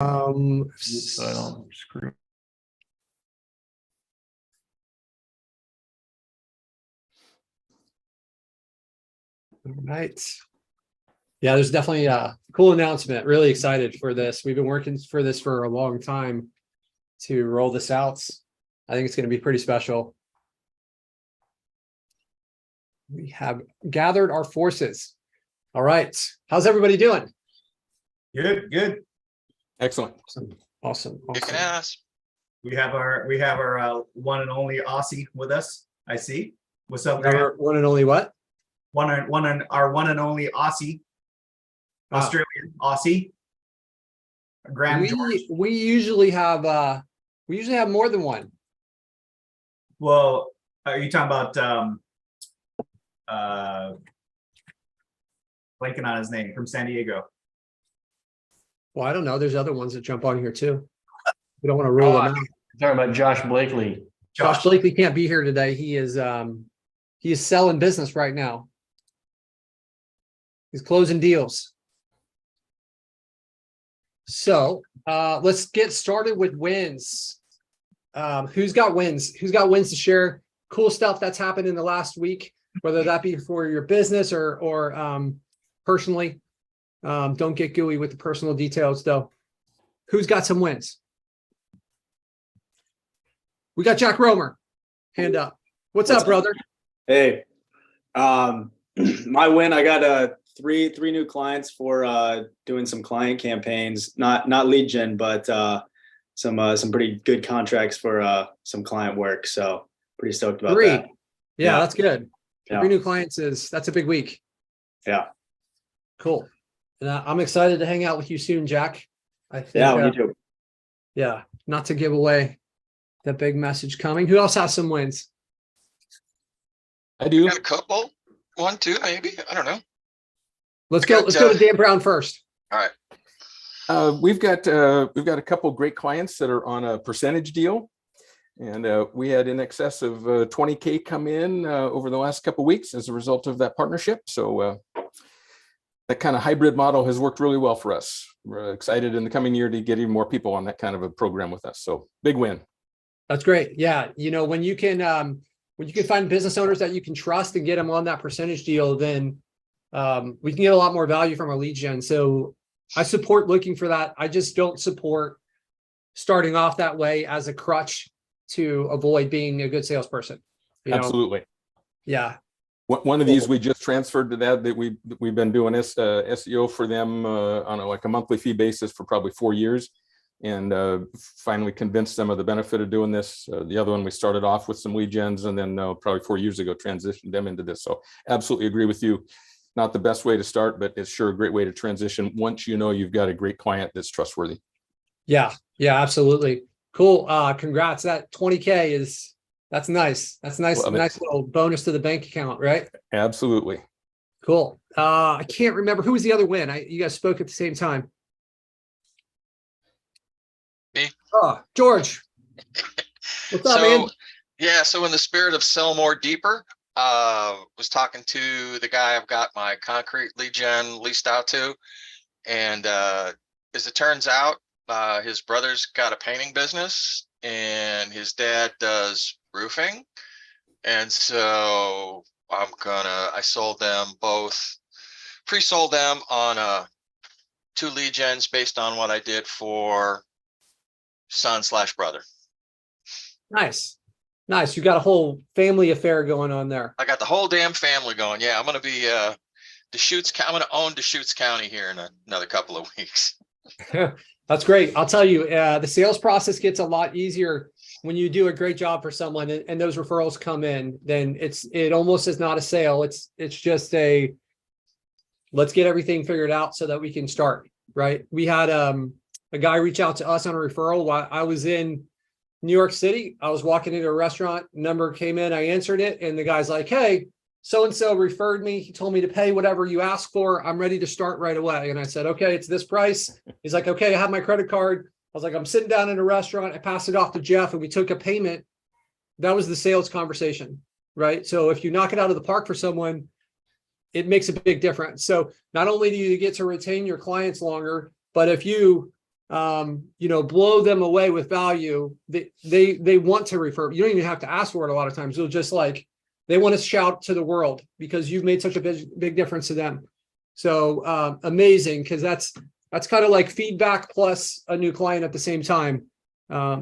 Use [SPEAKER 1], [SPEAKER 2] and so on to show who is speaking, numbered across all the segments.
[SPEAKER 1] So I don't screw.
[SPEAKER 2] All right. Yeah, there's definitely a cool announcement. Really excited for this. We've been working for this for a long time to roll this out. I think it's going to be pretty special. We have gathered our forces. All right. How's everybody doing?
[SPEAKER 3] Good, good.
[SPEAKER 4] Excellent.
[SPEAKER 2] Awesome.
[SPEAKER 5] Kicking ass.
[SPEAKER 3] We have our one and only Aussie with us. I see. What's up,
[SPEAKER 2] Our
[SPEAKER 3] Graham?
[SPEAKER 2] one and only what?
[SPEAKER 3] Our one and only Aussie, Australian Aussie. Graham George.
[SPEAKER 2] We usually have more than one.
[SPEAKER 3] Well, are you talking about blanking on his name, from San Diego?
[SPEAKER 2] Well, I don't know. There's other ones that jump on here too. We don't want to rule them out.
[SPEAKER 1] Talking about Josh Blakely.
[SPEAKER 2] Josh Blakely can't be here today. He is selling business right now. He's closing deals. So let's get started with wins. Who's got wins? Who's got wins to share? Cool stuff that's happened in the last week, whether that be for your business or personally. Don't get gooey with the personal details though. Who's got some wins? We got Jack Romer. Hand up. What's up, brother?
[SPEAKER 6] Hey, my win. I got three new clients for doing some client campaigns, not lead gen, but some pretty good contracts for some client work. So pretty stoked about that.
[SPEAKER 2] Yeah, that's good.
[SPEAKER 6] Yeah.
[SPEAKER 2] 3 new clients that's a big week.
[SPEAKER 6] Yeah.
[SPEAKER 2] Cool. And I'm excited to hang out with you soon, Jack. I think,
[SPEAKER 6] Yeah, me too.
[SPEAKER 2] Yeah, not to give away the big message coming. Who else has some wins?
[SPEAKER 4] I do.
[SPEAKER 5] Got a couple, 1, 2, maybe. I don't know.
[SPEAKER 2] Let's go to Dan Brown first.
[SPEAKER 5] All right.
[SPEAKER 4] We've got a couple great clients that are on a percentage deal, and we had in excess of 20K come in over the last couple of weeks as a result of that partnership. So that kind of hybrid model has worked really well for us. We're excited in the coming year to get even more people on that kind of a program with us. So big win.
[SPEAKER 2] That's great. Yeah, when you can find business owners that you can trust and get them on that percentage deal, then we can get a lot more value from our lead gen. So I support looking for that. I just don't support starting off that way as a crutch to avoid being a good salesperson.
[SPEAKER 4] Absolutely.
[SPEAKER 2] Yeah.
[SPEAKER 4] One of these we just transferred to that we've been doing SEO for them on a monthly fee basis for probably 4 years, and finally convinced them of the benefit of doing this. The other one we started off with some lead gens, and then probably 4 years ago transitioned them into this. So absolutely agree with you. Not the best way to start, but it's sure a great way to transition once you know you've got a great client that's trustworthy.
[SPEAKER 2] Yeah, absolutely. Cool. Congrats. That 20K that's nice. That's nice. Nice little bonus to the bank account, right?
[SPEAKER 4] Absolutely.
[SPEAKER 2] Cool. I can't remember who was the other win. You guys spoke at the same time.
[SPEAKER 5] Me.
[SPEAKER 2] George. What's up, man?
[SPEAKER 5] Yeah, so in the spirit of sell more deeper, was talking to the guy I've got my concrete lead gen leased out to, and as it turns out, his brother's got a painting business and his dad does roofing, and so I sold them both, pre-sold them on 2 lead gens based on what I did for son/brother.
[SPEAKER 2] Nice. You got a whole family affair going on there.
[SPEAKER 5] I got the whole damn family going. Yeah, I'm going to be Deschutes. I'm going to own Deschutes County here in another couple of weeks.
[SPEAKER 2] That's great. I'll tell you, the sales process gets a lot easier when you do a great job for someone and those referrals come in. Then it almost is not a sale. It's just let's get everything figured out so that we can start. Right. We had a guy reach out to us on a referral while I was in New York City. I was walking into a restaurant, number came in, I answered it, and the guy's like, "Hey, so-and-so referred me. He told me to pay whatever you ask for. I'm ready to start right away." And I said, "Okay, it's this price." He's like, "Okay, I have my credit card." I was like, "I'm sitting down in a restaurant." I passed it off to Jeff and we took a payment. That was the sales conversation, right? So if you knock it out of the park for someone, it makes a big difference. So not only do you get to retain your clients longer, but if you blow them away with value, they want to refer. You don't even have to ask for it a lot of times. They'll just they want to shout to the world because you've made such a big difference to them. So amazing, because that's kind of like feedback plus a new client at the same time,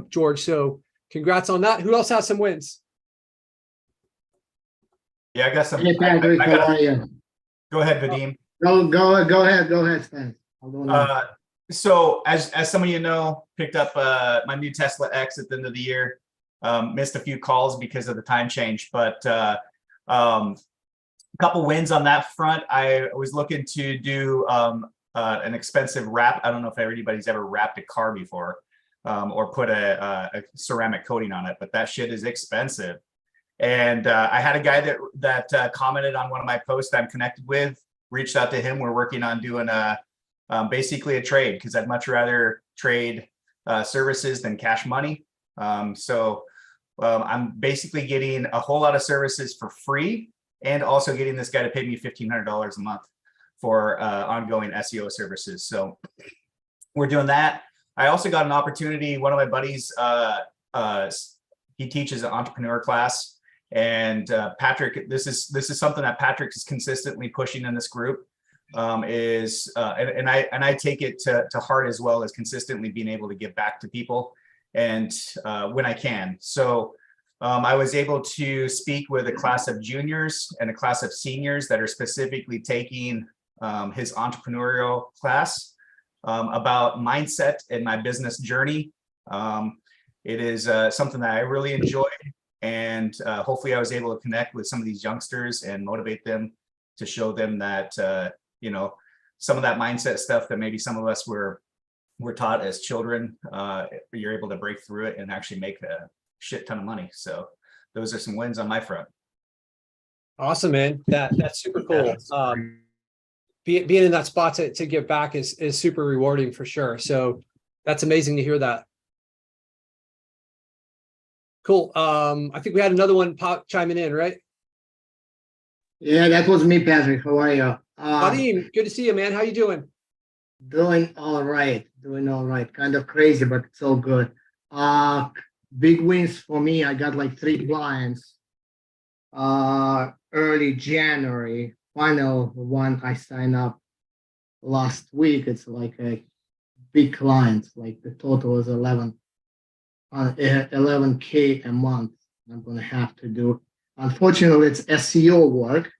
[SPEAKER 2] George. So congrats on that. Who else has some wins?
[SPEAKER 3] Yeah, I got some.
[SPEAKER 7] Hey, Patrick, how are you?
[SPEAKER 3] Go ahead, Vadim.
[SPEAKER 7] Go ahead, Stan. I'll go now.
[SPEAKER 3] So as some of you know, picked up my new Tesla X at the end of the year. Missed a few calls because of the time change, but a couple wins on that front. I was looking to do an expensive wrap. I don't know if anybody's ever wrapped a car before, or put a ceramic coating on it, but that shit is expensive. And I had a guy that commented on one of my posts I'm connected with, reached out to him. We're working on doing basically a trade, because I'd much rather trade services than cash money. So I'm basically getting a whole lot of services for free, and also getting this guy to pay me $1,500 a month for ongoing SEO services. So we're doing that. I also got an opportunity. One of my buddies, he teaches an entrepreneur class. And Patrick, this is something that Patrick is consistently pushing in this group, and I take it to heart, as well as consistently being able to give back to people, and when I can. So I was able to speak with a class of juniors and a class of seniors that are specifically taking his entrepreneurial class about mindset and my business journey. It is something that I really enjoy. And hopefully I was able to connect with some of these youngsters and motivate them to show them that, some of that mindset stuff that maybe some of us were taught as children, you're able to break through it and actually make a shit ton of money. So those are some wins on my front.
[SPEAKER 2] Awesome, man. That's super cool. Being in that spot to give back is super rewarding for sure. So that's amazing to hear that. Cool. I think we had another one chiming in, right?
[SPEAKER 7] Yeah, that was me, Patrick. How are you?
[SPEAKER 2] Vadim, good to see you, man. How you doing?
[SPEAKER 7] Doing all right. Kind of crazy, but it's all good. Big wins for me. I got like 3 clients. Early January. Final one I signed up last week. It's like a big client. Like the total is 11K a month. I'm gonna have to do. Unfortunately, it's SEO work,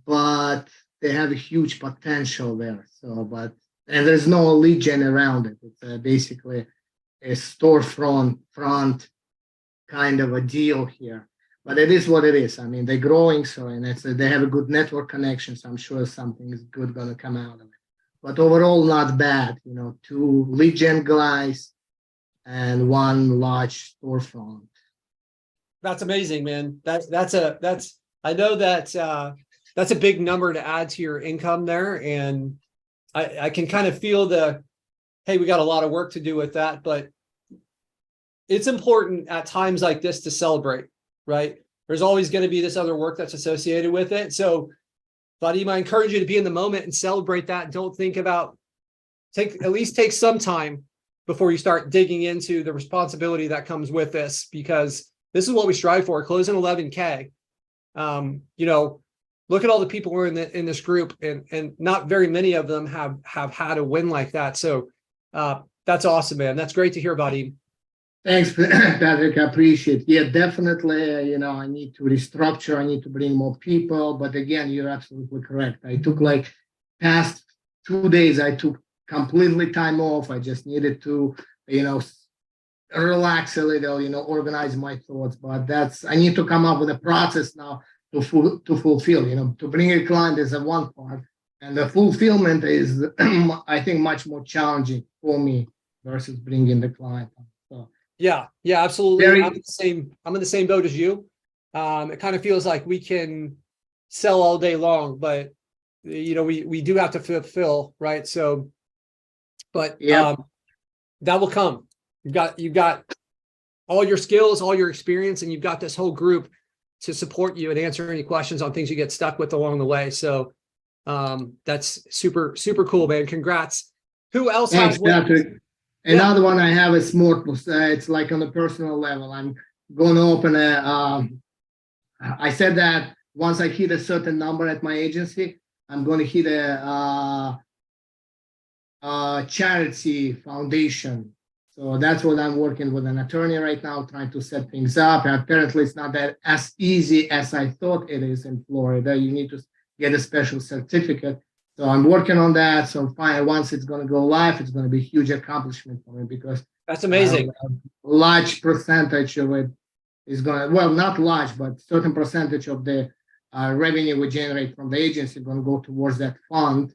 [SPEAKER 7] but they have a huge potential there. And there's no lead gen around it. It's basically a storefront kind of a deal here. But it is what it is. I mean, they're growing, and they have a good network connection. So I'm sure something is good gonna come out of it. But overall, not bad. 2 lead gen guys and 1 large storefront.
[SPEAKER 2] That's amazing, man. I know that's a big number to add to your income there. And I can kind of feel hey, we got a lot of work to do with that, but it's important at times like this to celebrate, right? There's always going to be this other work that's associated with it. So, Vadim, I encourage you to be in the moment and celebrate that. Don't think about, at least take some time before you start digging into the responsibility that comes with this, because this is what we strive for, closing 11K. Look at all the people who are in this group, and not very many of them have had a win like that. So that's awesome, man. That's great to hear about him.
[SPEAKER 7] Thanks, Patrick. I appreciate it. Yeah, definitely. I need to restructure. I need to bring more people. But again, you're absolutely correct. I took past 2 days, I took completely time off. I just needed to, relax a little, organize my thoughts. But I need to come up with a process now to fulfill. To bring a client is one part, and the fulfillment is, I think, much more challenging for me versus bringing the client. So
[SPEAKER 2] yeah, absolutely. I'm in the same boat as you. It kind of feels like we can sell all day long, but we do have to fulfill, right? So. But that will come. You've got all your skills, all your experience, and you've got this whole group to support you and answer any questions on things you get stuck with along the way. So that's super, super cool, man. Congrats. Who else
[SPEAKER 7] Thanks,
[SPEAKER 2] has wins?
[SPEAKER 7] Patrick. Another one I have is more, it's like on a personal level. I'm going to open I said that once I hit a certain number at my agency, I'm going to hit a charity foundation. So that's what I'm working with an attorney right now, trying to set things up. And apparently it's not that as easy as I thought it is in Florida. You need to get a special certificate. So I'm working on that. So fine, once it's going to go live, it's going to be a huge accomplishment for me because
[SPEAKER 2] That's amazing.
[SPEAKER 7] a large percentage of it is going to, well, not large, but certain percentage of the revenue we generate from the agency is going to go towards that fund,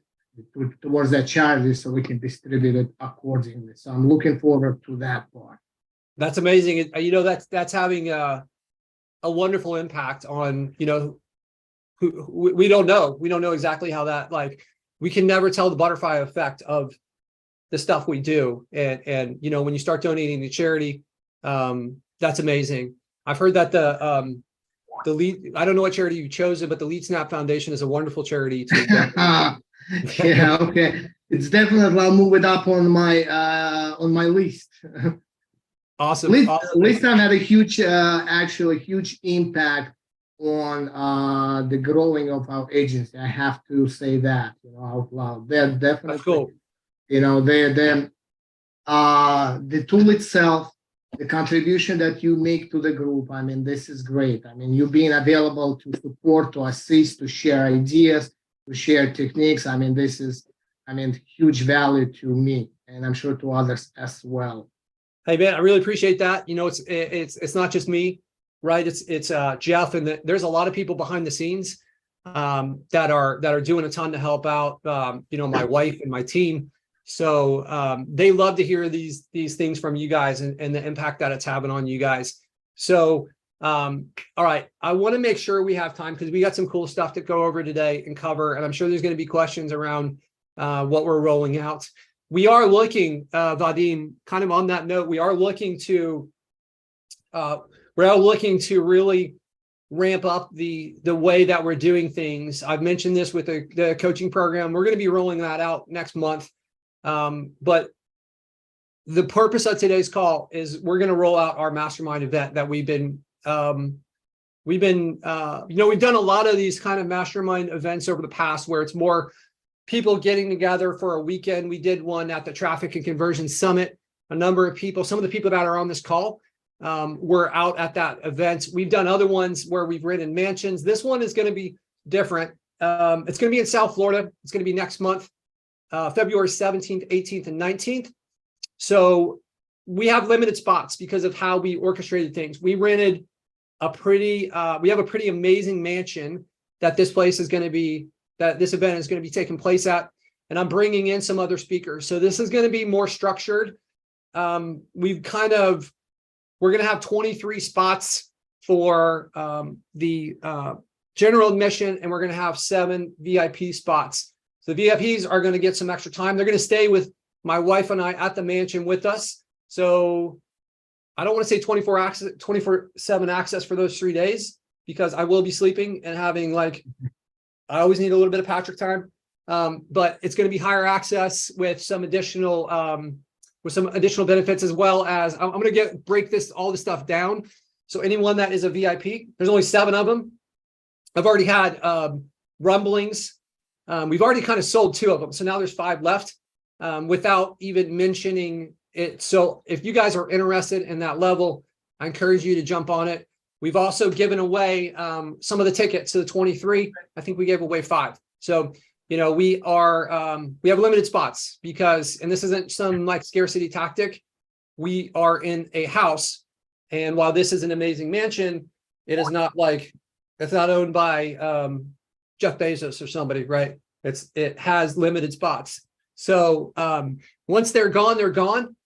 [SPEAKER 7] towards that charity, so we can distribute it accordingly. So I'm looking forward to that part.
[SPEAKER 2] That's amazing. You know, that's having a wonderful impact on, you know, who we don't know exactly how that, like, we can never tell the butterfly effect of the stuff we do. And you know, when you start donating to charity, that's amazing. I've heard that the lead, I don't know what charity you chose, but the LeadSnap Foundation is a wonderful charity to
[SPEAKER 7] Yeah, okay. It's definitely, I'll move it up on my list.
[SPEAKER 2] Awesome.
[SPEAKER 7] LeadSnap had a huge, actually huge impact on the growing of our agency. I have to say that, you know, out loud. They're definitely,
[SPEAKER 2] That's cool.
[SPEAKER 7] you know, the tool itself, the contribution that you make to the group. I mean, this is great. I mean, you being available to support, to assist, to share ideas, to share techniques. I mean, this is, I mean, huge value to me, and I'm sure to others as well.
[SPEAKER 2] Hey man, I really appreciate that. You know, it's not just me, right? It's Jeff, and there's a lot of people behind the scenes that are doing a ton to help out. You know, my wife and my team. So they love to hear these things from you guys and the impact that it's having on you guys. So all right, I want to make sure we have time because we got some cool stuff to go over today and cover, and I'm sure there's going to be questions around what we're rolling out. We are looking, Vadim, kind of on that note, we are looking to really ramp up the way that we're doing things. I've mentioned this with the coaching program. We're going to be rolling that out next month. But the purpose of today's call is we're going to roll out our mastermind event that we've done a lot of these kind of mastermind events over the past where it's more people getting together for a weekend. We did one at the Traffic and Conversion Summit. A number of people, some of the people that are on this call, were out at that event. We've done other ones where we've rented mansions. This one is going to be different. It's going to be in South Florida. It's going to be next month. February 17th, 18th, and 19th. So we have limited spots because of how we orchestrated things. We rented we have a pretty amazing mansion that this place is going to be, that this event is going to be taking place at. And I'm bringing in some other speakers. So this is going to be more structured. We're going to have 23 spots for the general admission, and we're going to have 7 VIP spots. The VIPs are going to get some extra time. They're going to stay with my wife and I at the mansion with us. So I don't want to say 24/7 access for those 3 days because I will be sleeping and having I always need a little bit of Patrick time. But it's going to be higher access with some additional benefits, as well as I'm going to break all this stuff down. So anyone that is a VIP, there's only 7 of them. I've already had rumblings. We've already kind of sold 2 of them. So now there's 5 left without even mentioning it. So if you guys are interested in that level, I encourage you to jump on it. We've also given away some of the tickets to the 23. I think we gave away 5. So, you know, we have limited spots because, and this isn't some scarcity tactic. We are in a house. And while this is an amazing mansion, it is not it's not owned by Jeff Bezos or somebody, right? It has limited spots. So once they're gone, they're gone.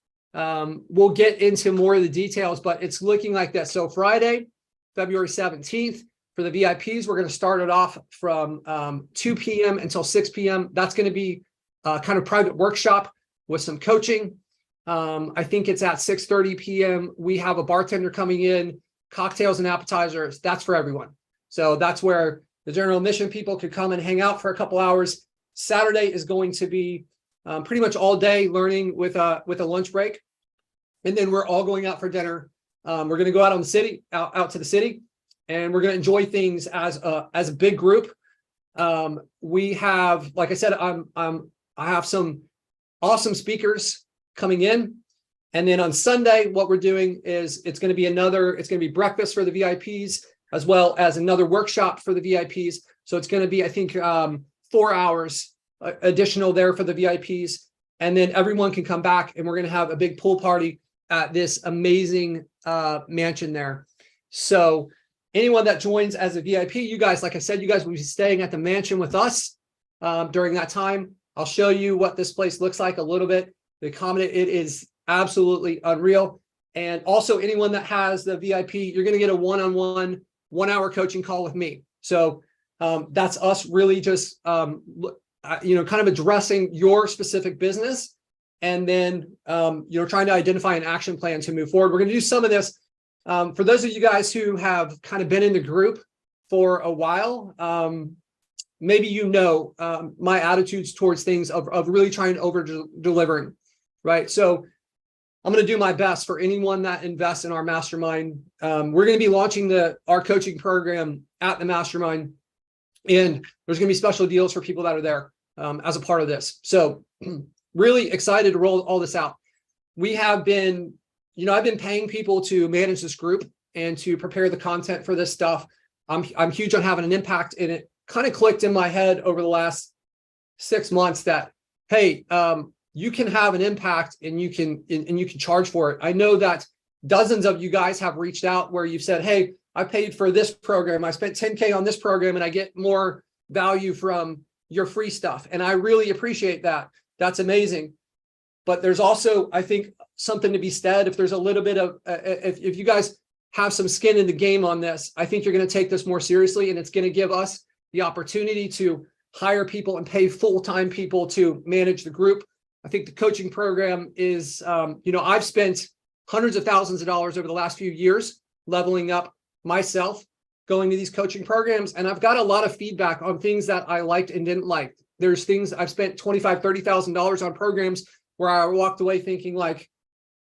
[SPEAKER 2] We'll get into more of the details, but it's looking like that. So Friday, February 17th, for the VIPs, we're going to start it off from 2 p.m. until 6 p.m. That's going to be a kind of private workshop with some coaching. I think it's at 6:30 p.m. We have a bartender coming in, cocktails and appetizers. That's for everyone. So that's where the general admission people could come and hang out for a couple hours. Saturday is going to be pretty much all day learning with a lunch break. And then we're all going out for dinner. We're going to go out on the city, out to the city, and we're going to enjoy things as a big group. We have, like I said, I have some awesome speakers coming in. And then on Sunday, what we're doing is it's going to be breakfast for the VIPs, as well as another workshop for the VIPs. So it's going to be, I think, 4 hours additional there for the VIPs. And then everyone can come back and we're going to have a big pool party at this amazing mansion there. So anyone that joins as a VIP, you guys, like I said, you guys will be staying at the mansion with us during that time. I'll show you what this place looks like a little bit. The accommodate, it is absolutely unreal. And also anyone that has the VIP, you're going to get a one-on-one 1 hour coaching call with me. So that's us really just, kind of addressing your specific business, and then, trying to identify an action plan to move forward. We're going to do some of this. For those of you guys who have kind of been in the group for a while, maybe my attitudes towards things of really trying to over delivering, right? So I'm going to do my best for anyone that invests in our mastermind. We're going to be launching our coaching program at the mastermind, and there's going to be special deals for people that are there as a part of this. So really excited to roll all this out. We have been, I've been paying people to manage this group and to prepare the content for this stuff. I'm huge on having an impact, and it kind of clicked in my head over the last 6 months that, hey, you can have an impact and you can charge for it. I know that dozens of you guys have reached out where you've said, hey, I paid for this program. I spent 10K on this program and I get more value from your free stuff. And I really appreciate that. That's amazing. But there's also, I think, something to be said. If there's a little bit of, if you guys have some skin in the game on this, I think you're going to take this more seriously, and it's going to give us the opportunity to hire people and pay full-time people to manage the group. I think the coaching program is, I've spent hundreds of thousands of dollars over the last few years leveling up myself, going to these coaching programs, and I've got a lot of feedback on things that I liked and didn't like. There's things I've spent $25,000, $30,000 on programs where I walked away thinking like,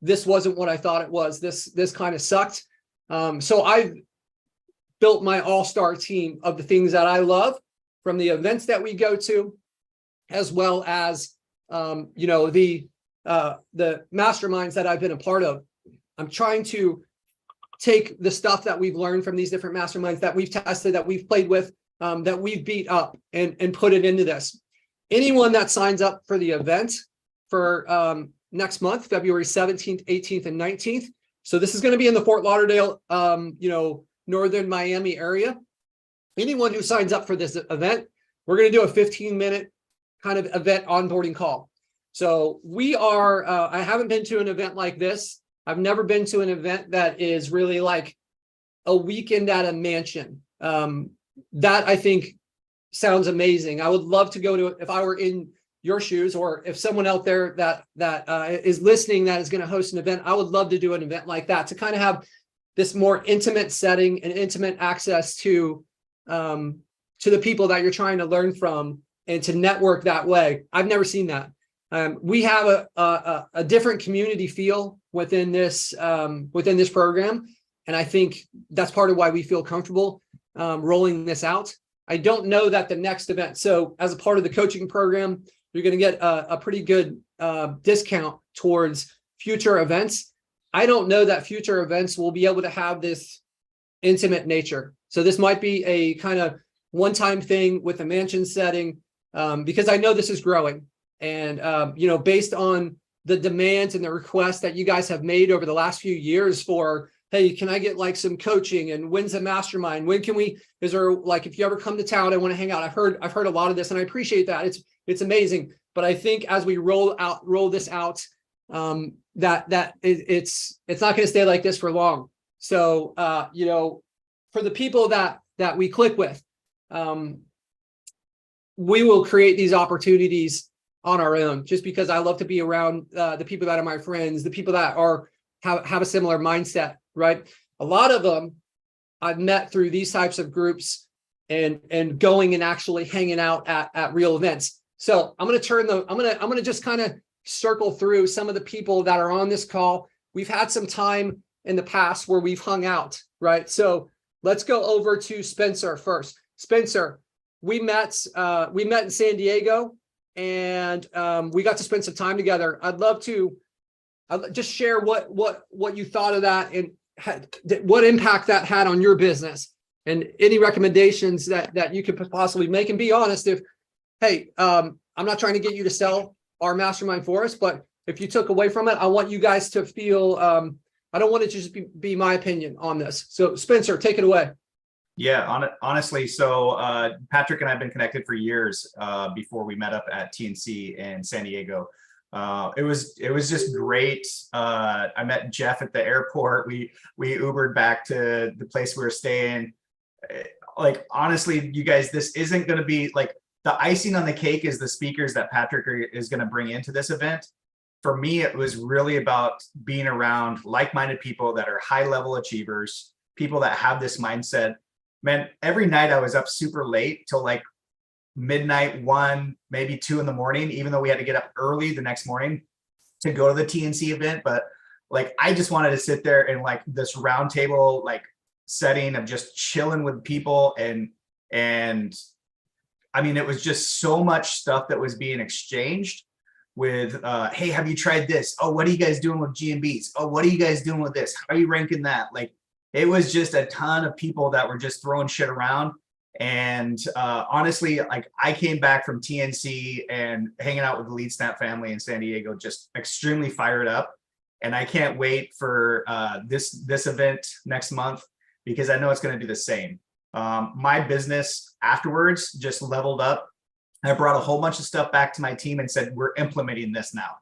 [SPEAKER 2] this wasn't what I thought it was. This kind of sucked. So I've built my all-star team of the things that I love from the events that we go to, as well as the masterminds that I've been a part of. I'm trying to take the stuff that we've learned from these different masterminds that we've tested, that we've played with, that we've beat up, and put it into this. Anyone that signs up for the event for next month, February 17th, 18th, and 19th. So this is going to be in the Fort Lauderdale, northern Miami area. Anyone who signs up for this event, we're going to do a 15-minute kind of event onboarding call. So we are, I haven't been to an event like this. I've never been to an event that is really like a weekend at a mansion. That I think sounds amazing. I would love to go to it if I were in your shoes, or if someone out there that is listening that is going to host an event. I would love to do an event like that, to kind of have this more intimate setting and intimate access to the people that you're trying to learn from, and to network that way. I've never seen that. We have a different community feel within this program, and I think that's part of why we feel comfortable rolling this out. I don't know that the next event. So as a part of the coaching program, you're going to get a pretty good discount towards future events. I don't know that future events will be able to have this intimate nature. So this might be a kind of one-time thing with a mansion setting, because I know this is growing. And, based on the demands and the requests that you guys have made over the last few years for, hey, can I get like some coaching, and when's a mastermind? When can we, is there like, if you ever come to town, I want to hang out. I've heard a lot of this, and I appreciate that. It's amazing. But I think as we roll this out, it's not going to stay like this for long. So, for the people that we click with, we will create these opportunities on our own, just because I love to be around the people that are my friends, the people that have a similar mindset, right? A lot of them I've met through these types of groups and going and actually hanging out at real events. So I'm going to just kind of circle through some of the people that are on this call. We've had some time in the past where we've hung out, right? So let's go over to Spencer first. Spencer, we met in San Diego, and we got to spend some time together. I'd love to just share what you thought of that and what impact that had on your business, and any recommendations that you could possibly make. And be honest, if, hey, I'm not trying to get you to sell our mastermind for us, but if you took away from it, I want you guys to feel, I don't want it to just be my opinion on this. So Spencer, take it away.
[SPEAKER 3] Yeah, honestly, so Patrick and I have been connected for years before we met up at TNC in San Diego. It was just great. I met Jeff at the airport. We Ubered back to the place we were staying. Like, honestly, you guys, this isn't going to be like, the icing on the cake is the speakers that Patrick is going to bring into this event. For me, it was really about being around like-minded people that are high-level achievers, people that have this mindset. Man, every night I was up super late till like midnight, 1, maybe 2 in the morning, even though we had to get up early the next morning to go to the TNC event. But like, I just wanted to sit there in like this round table, like setting of just chilling with people. And I mean, it was just so much stuff that was being exchanged with, hey, have you tried this? Oh, what are you guys doing with GMBs? Oh, what are you guys doing with this? How are you ranking that? Like, it was just a ton of people that were just throwing shit around. And honestly, like, I came back from TNC and hanging out with the LeadSnap family in San Diego, just extremely fired up. And I can't wait for this event next month, because I know it's going to do the same. My business afterwards just leveled up. I brought a whole bunch of stuff back to my team and said, we're implementing this now.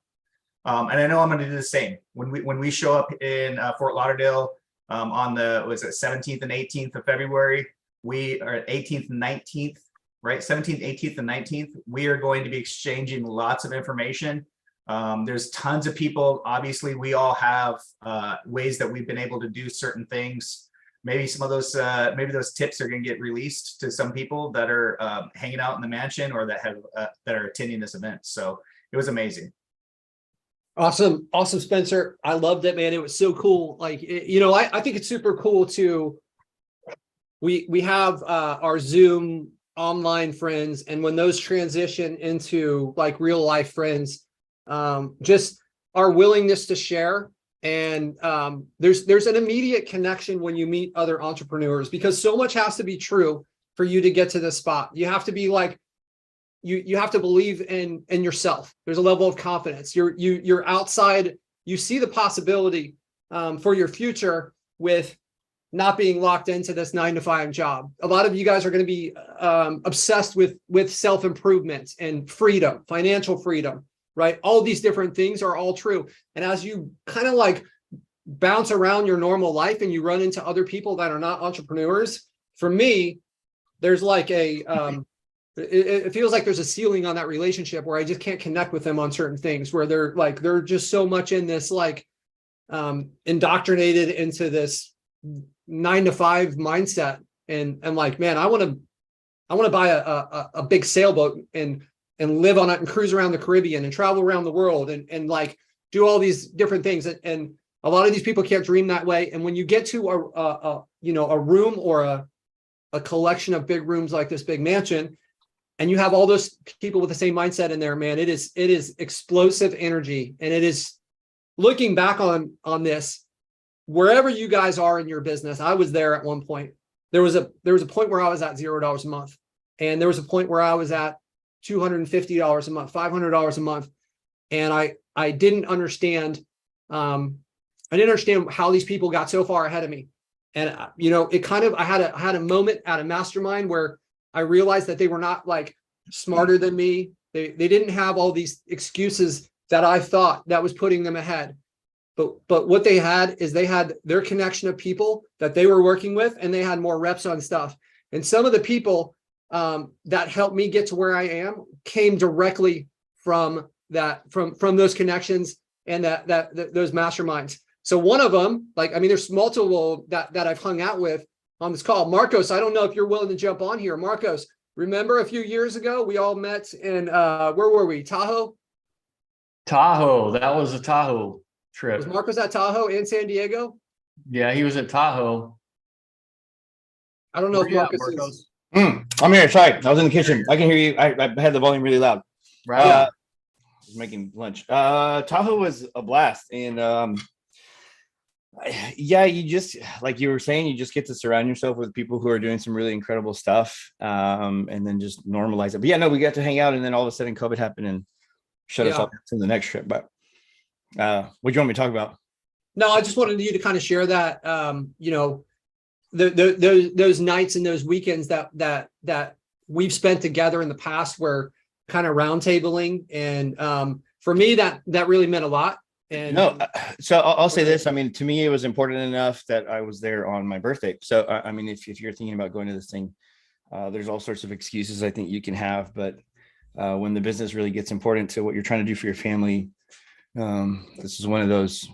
[SPEAKER 3] And I know I'm going to do the same when we show up in Fort Lauderdale on the, was it 17th and 18th of February. We are at 18th and 19th, right? 17th, 18th, and 19th. We are going to be exchanging lots of information. There's tons of people. Obviously, we all have ways that we've been able to do certain things. Maybe some of those, maybe those tips are going to get released to some people that are hanging out in the mansion or that have that are attending this event. So it was amazing.
[SPEAKER 2] Awesome, Spencer. I loved it, man. It was so cool. Like, I think it's super cool to. We have our Zoom online friends, and when those transition into like real life friends, just our willingness to share. And there's an immediate connection when you meet other entrepreneurs, because so much has to be true for you to get to this spot. You have to be like, you have to believe in yourself. There's a level of confidence. You're outside. You see the possibility for your future with not being locked into this 9-to-5 job. A lot of you guys are going to be obsessed with self-improvement and freedom, financial freedom, right? All these different things are all true. And as you kind of like bounce around your normal life and you run into other people that are not entrepreneurs, for me, there's like it feels like there's a ceiling on that relationship where I just can't connect with them on certain things, where they're just so much in this like indoctrinated into this 9-to-5 mindset. And I'm like, man, I want to buy a big sailboat and live on it and cruise around the Caribbean and travel around the world and like do all these different things. And a lot of these people can't dream that way. And when you get to a room or a collection of big rooms like this big mansion, and you have all those people with the same mindset in there, man, it is explosive energy. And it is, looking back on this, wherever you guys are in your business, I was there at one point. There was a point where I was at $0 a month. And there was a point where I was at $250 a month, $500 a month. And I didn't understand, how these people got so far ahead of me. And, I had a moment at a mastermind where I realized that they were not like smarter than me. They didn't have all these excuses that I thought that was putting them ahead. But what they had is they had their connection of people that they were working with, and they had more reps on stuff. And some of the people that helped me get to where I am came directly from those connections and those masterminds. So one of them, there's multiple that I've hung out with on this call. Marcos, I don't know if you're willing to jump on here. Marcos, Remember a few years ago, we all met in, where were we? Tahoe?
[SPEAKER 1] Tahoe, that was a Tahoe trip.
[SPEAKER 2] Was Marcos at Tahoe and San Diego?
[SPEAKER 1] Yeah, he was at Tahoe.
[SPEAKER 2] I don't know
[SPEAKER 1] Where
[SPEAKER 2] if
[SPEAKER 1] you at,
[SPEAKER 2] Marcos is.
[SPEAKER 1] Marcos?
[SPEAKER 8] I'm here. Sorry, I was in the kitchen. I can hear you. I had the volume really loud.
[SPEAKER 1] Right.
[SPEAKER 8] I was making lunch. Tahoe was a blast, and yeah, you just, like you were saying, you just get to surround yourself with people who are doing some really incredible stuff, and then just normalize it. But yeah, no, we got to hang out, and then all of a sudden COVID happened and shut us
[SPEAKER 2] Yeah.
[SPEAKER 8] off to the next trip. But what do you want me to talk about?
[SPEAKER 2] No, I just wanted you to kind of share that, you know, those nights and those weekends that we've spent together in the past were kind of roundtabling. And for me, that really meant a lot. And
[SPEAKER 8] No, so I'll say this. I mean, to me, it was important enough that I was there on my birthday. So, I mean, if you're thinking about going to this thing, there's all sorts of excuses I think you can have. But when the business really gets important to what you're trying to do for your family, this is one of those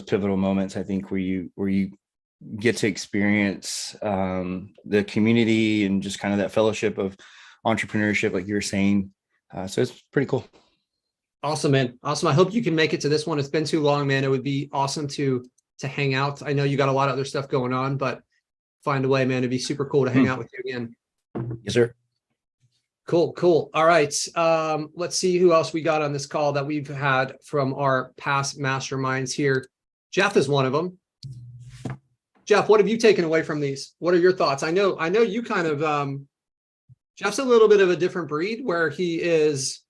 [SPEAKER 8] pivotal moments, I think, where you get to experience the community and just kind of that fellowship of entrepreneurship, like you were saying. So it's pretty cool.
[SPEAKER 2] awesome, man. Awesome. I hope you can make it to this one. It's been too long, man. It would be awesome to hang out. I know you got a lot of other stuff going on, but find a way, man. It'd be super cool to hang out with you again.
[SPEAKER 8] Yes, sir.
[SPEAKER 2] Cool. All right. Let's see who else we got on this call that we've had from our past masterminds here. Jeff is one of them. Jeff, what have you taken away from these? What are your thoughts? I know you kind of, Jeff's a little bit of a different breed where he is,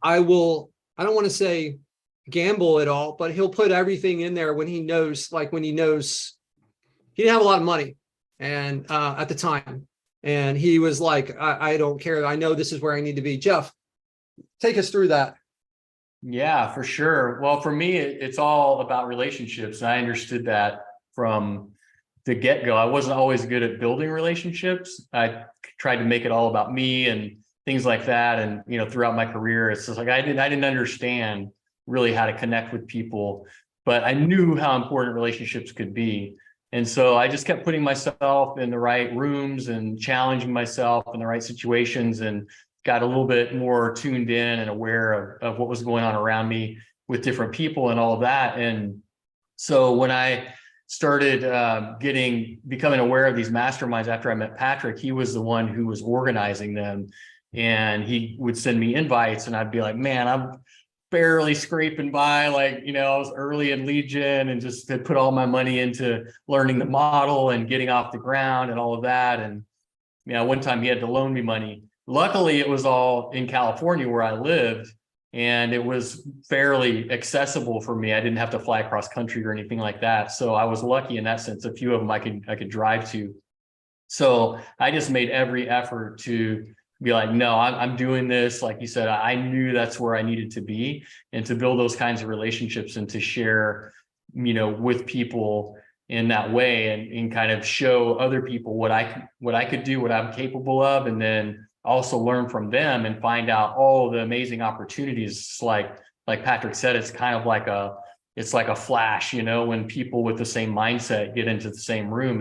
[SPEAKER 2] I don't want to say gamble at all, but he'll put everything in there when he knows he didn't have a lot of money and at the time. And he was like, I don't care. I know this is where I need to be. Jeff, take us through that.
[SPEAKER 1] Yeah, for sure. Well, for me, it's all about relationships. And I understood that from the get-go. I wasn't always good at building relationships. I tried to make it all about me and things like that. And, you know, throughout my career, it's just like I didn't understand really how to connect with people, but I knew how important relationships could be. And so I just kept putting myself in the right rooms and challenging myself in the right situations, and got a little bit more tuned in and aware of what was going on around me with different people and all of that. And so when I started becoming aware of these masterminds after I met Patrick, he was the one who was organizing them, and he would send me invites, and I'd be like, man, I'm barely scraping by. Like, you know, I was early in lead gen and just had put all my money into learning the model and getting off the ground and all of that. And, you know, one time he had to loan me money. Luckily, it was all in California where I lived, and it was fairly accessible for me. I didn't have to fly across country or anything like that. So I was lucky in that sense. A few of them I could drive to. So I just made every effort to be like, no, I'm doing this. Like you said, I knew that's where I needed to be, and to build those kinds of relationships and to share, you know, with people in that way, and kind of show other people what I could do, what I'm capable of, and then also learn from them and find out all the amazing opportunities. Like Patrick said, it's kind of like it's like a flash, you know, when people with the same mindset get into the same room.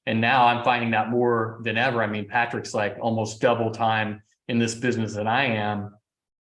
[SPEAKER 1] And now I'm finding that more than ever. I mean, Patrick's like almost double time in this business than I am,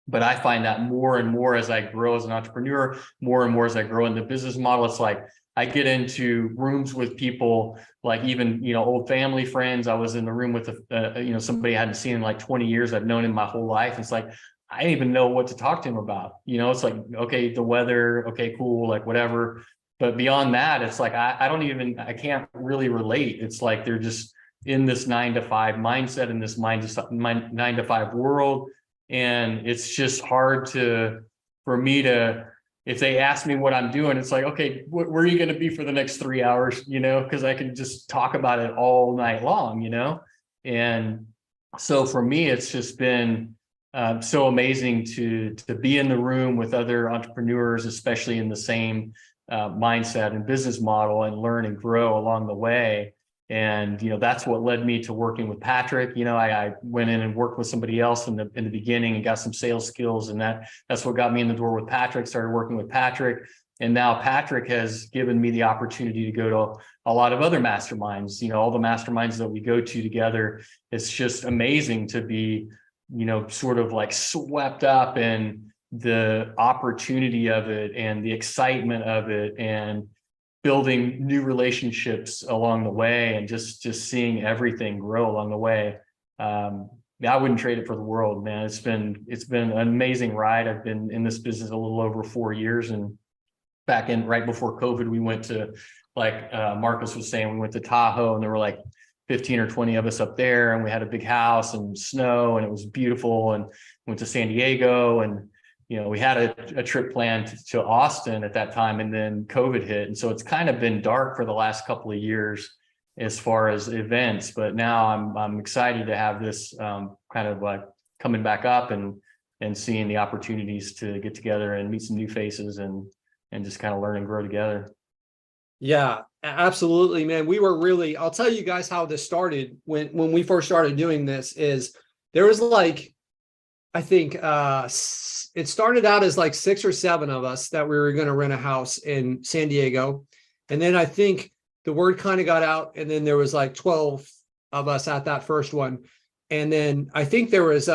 [SPEAKER 1] but I find that more and more as I grow as an entrepreneur, more and more as I grow in the business model. It's like I get into rooms with people, like even, you know, old family friends. I was in the room with you know, somebody I hadn't seen in like 20 years. I've known him my whole life. It's like, I didn't even know what to talk to him about. You know, it's like, okay, the weather, okay, cool, like whatever. But beyond that, it's like, I can't really relate. It's like they're just in this 9-to-5 mindset, in this 9-to-5 world. And it's just hard for me to, if they ask me what I'm doing, it's like, okay, where are you going to be for the next 3 hours? You know, because I can just talk about it all night long, you know? And so for me, it's just been so amazing to be in the room with other entrepreneurs, especially in the same mindset and business model, and learn and grow along the way. And, you know, that's what led me to working with Patrick. You know, I went in and worked with somebody else in the beginning and got some sales skills, and that's what got me in the door with Patrick. Started working with Patrick, And now Patrick has given me the opportunity to go to a lot of other masterminds, all the masterminds that we go to together. It's just amazing to be, sort of like swept up in the opportunity of it and the excitement of it, and building new relationships along the way, and just seeing everything grow along the way. I wouldn't trade it for the world, man. It's been an amazing ride. I've been in this business a little over 4 years, and back in right before COVID, we went to, like Marcus was saying, we went to Tahoe, and there were like 15 or 20 of us up there, and we had a big house and snow, and it was beautiful. And went to San Diego, and we had a trip planned to Austin at that time, and then COVID hit, and so it's kind of been dark for the last couple of years as far as events. But now I'm excited to have this kind of like coming back up, and seeing the opportunities to get together and meet some new faces, and just kind of learn and grow together.
[SPEAKER 2] Yeah, absolutely, man. We were really, I'll tell you guys how this started. When we first started doing this, is there was like, I think it started out as like 6 or 7 of us that we were going to rent a house in San Diego. And then I think the word kind of got out, and then there was like 12 of us at that first one. And then I think there was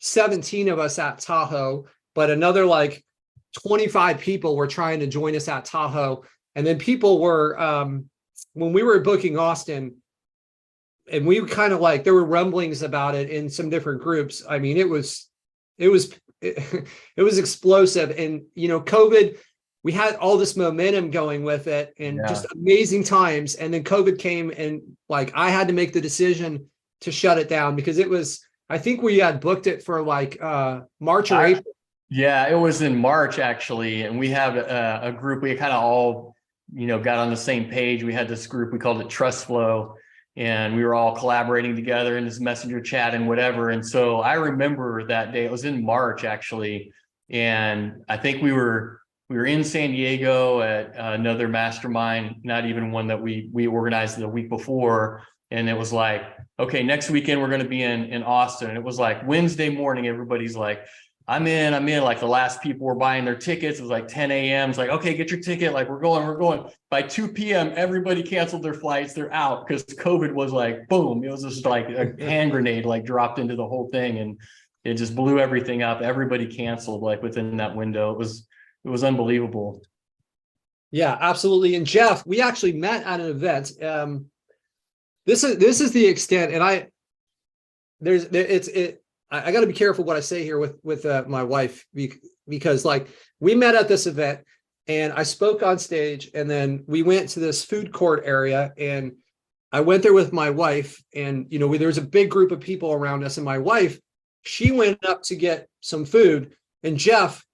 [SPEAKER 2] 17 of us at Tahoe, but another like 25 people were trying to join us at Tahoe. And then people were, when we were booking Austin, and we kind of like, there were rumblings about it in some different groups. I mean, it was explosive. And, COVID, we had all this momentum going with it, and just amazing times. And then COVID came, and like, I had to make the decision to shut it down, because it was, I think we had booked it for like March or April.
[SPEAKER 1] Yeah, it was in March actually. And we have a group, we kind of all, got on the same page. We had this group, we called it Trust Flow, and we were all collaborating together in this messenger chat and whatever. And so I remember that day, it was in March actually. And I think we were in San Diego at another mastermind, not even one that we organized the week before. And it was like, okay, next weekend we're going to be in Austin. And it was like Wednesday morning, everybody's like, I'm in, like the last people were buying their tickets. It was like 10 a.m. It's like, okay, get your ticket. Like we're going. By 2 p.m., everybody canceled their flights. They're out, because COVID was like, boom. It was just like a hand grenade, like dropped into the whole thing. And it just blew everything up. Everybody canceled like within that window. It was unbelievable.
[SPEAKER 2] Yeah, absolutely. And Jeff, we actually met at an event. This is the extent, and I got to be careful what I say here with my wife, because like we met at this event, and I spoke on stage, and then we went to this food court area, and I went there with my wife, and there was a big group of people around us, and my wife, she went up to get some food, and Jeff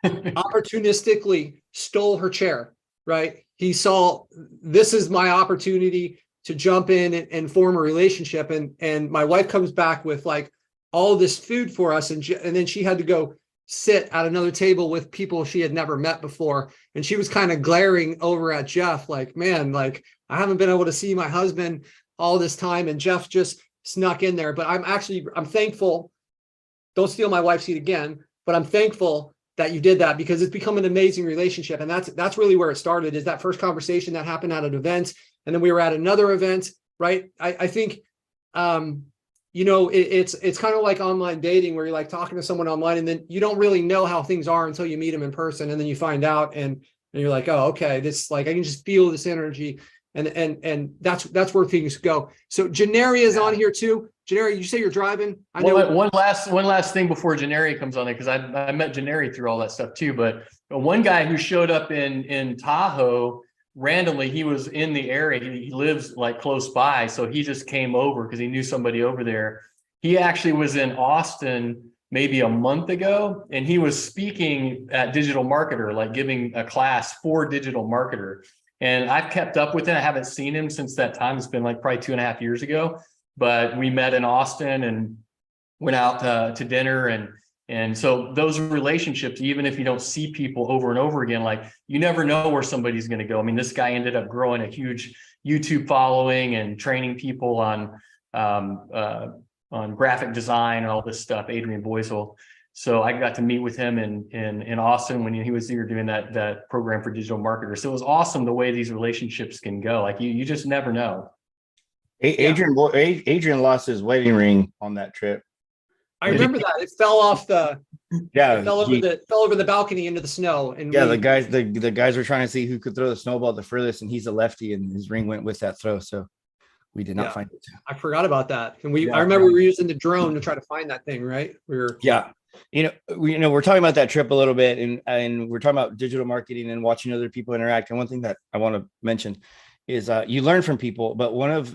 [SPEAKER 2] opportunistically stole her chair, right? He saw, this is my opportunity to jump in and form a relationship. And my wife comes back with like all this food for us. And then she had to go sit at another table with people she had never met before. And she was kind of glaring over at Jeff, like, man, like I haven't been able to see my husband all this time. And Jeff just snuck in there. But I'm thankful. Don't steal my wife's seat again, but I'm thankful that you did that, because it's become an amazing relationship. And that's really where it started, is that first conversation that happened at an event. And then we were at another event, right? I think, it's kind of like online dating, where you're like talking to someone online, and then you don't really know how things are until you meet them in person. And then you find out, and you're like, oh, okay, this, like, I can just feel this energy. And that's where things go. So Janeri is on here too. Janeri, you say you're driving. I know.
[SPEAKER 1] One last thing before Janeri comes on there, because I met Janeri through all that stuff too. But one guy who showed up in Tahoe randomly, he was in the area. He lives like close by, so he just came over because he knew somebody over there. He actually was in Austin maybe a month ago, and he was speaking at Digital Marketer, like giving a class for Digital Marketer. And I've kept up with him. I haven't seen him since that time. It's been like probably 2.5 years ago. But we met in Austin and went out to dinner. And so those relationships, even if you don't see people over and over again, like you never know where somebody's going to go. I mean, this guy ended up growing a huge YouTube following and training people on graphic design and all this stuff, Adrian Boisel. So I got to meet with him in Austin when he was here doing that program for digital marketers. So it was awesome the way these relationships can go. Like you just never know.
[SPEAKER 8] Adrian lost his wedding ring on that trip.
[SPEAKER 2] I remember that. It fell off
[SPEAKER 8] Yeah,
[SPEAKER 2] it fell over the balcony into the snow. And
[SPEAKER 8] the guys were trying to see who could throw the snowball the furthest, and he's a lefty, and his ring went with that throw. So we did not find it.
[SPEAKER 2] I forgot about that. And I remember we were using the drone to try to find that thing, right?
[SPEAKER 8] We're talking about that trip a little bit, and we're talking about digital marketing and watching other people interact. And one thing that I want to mention is you learn from people. But one of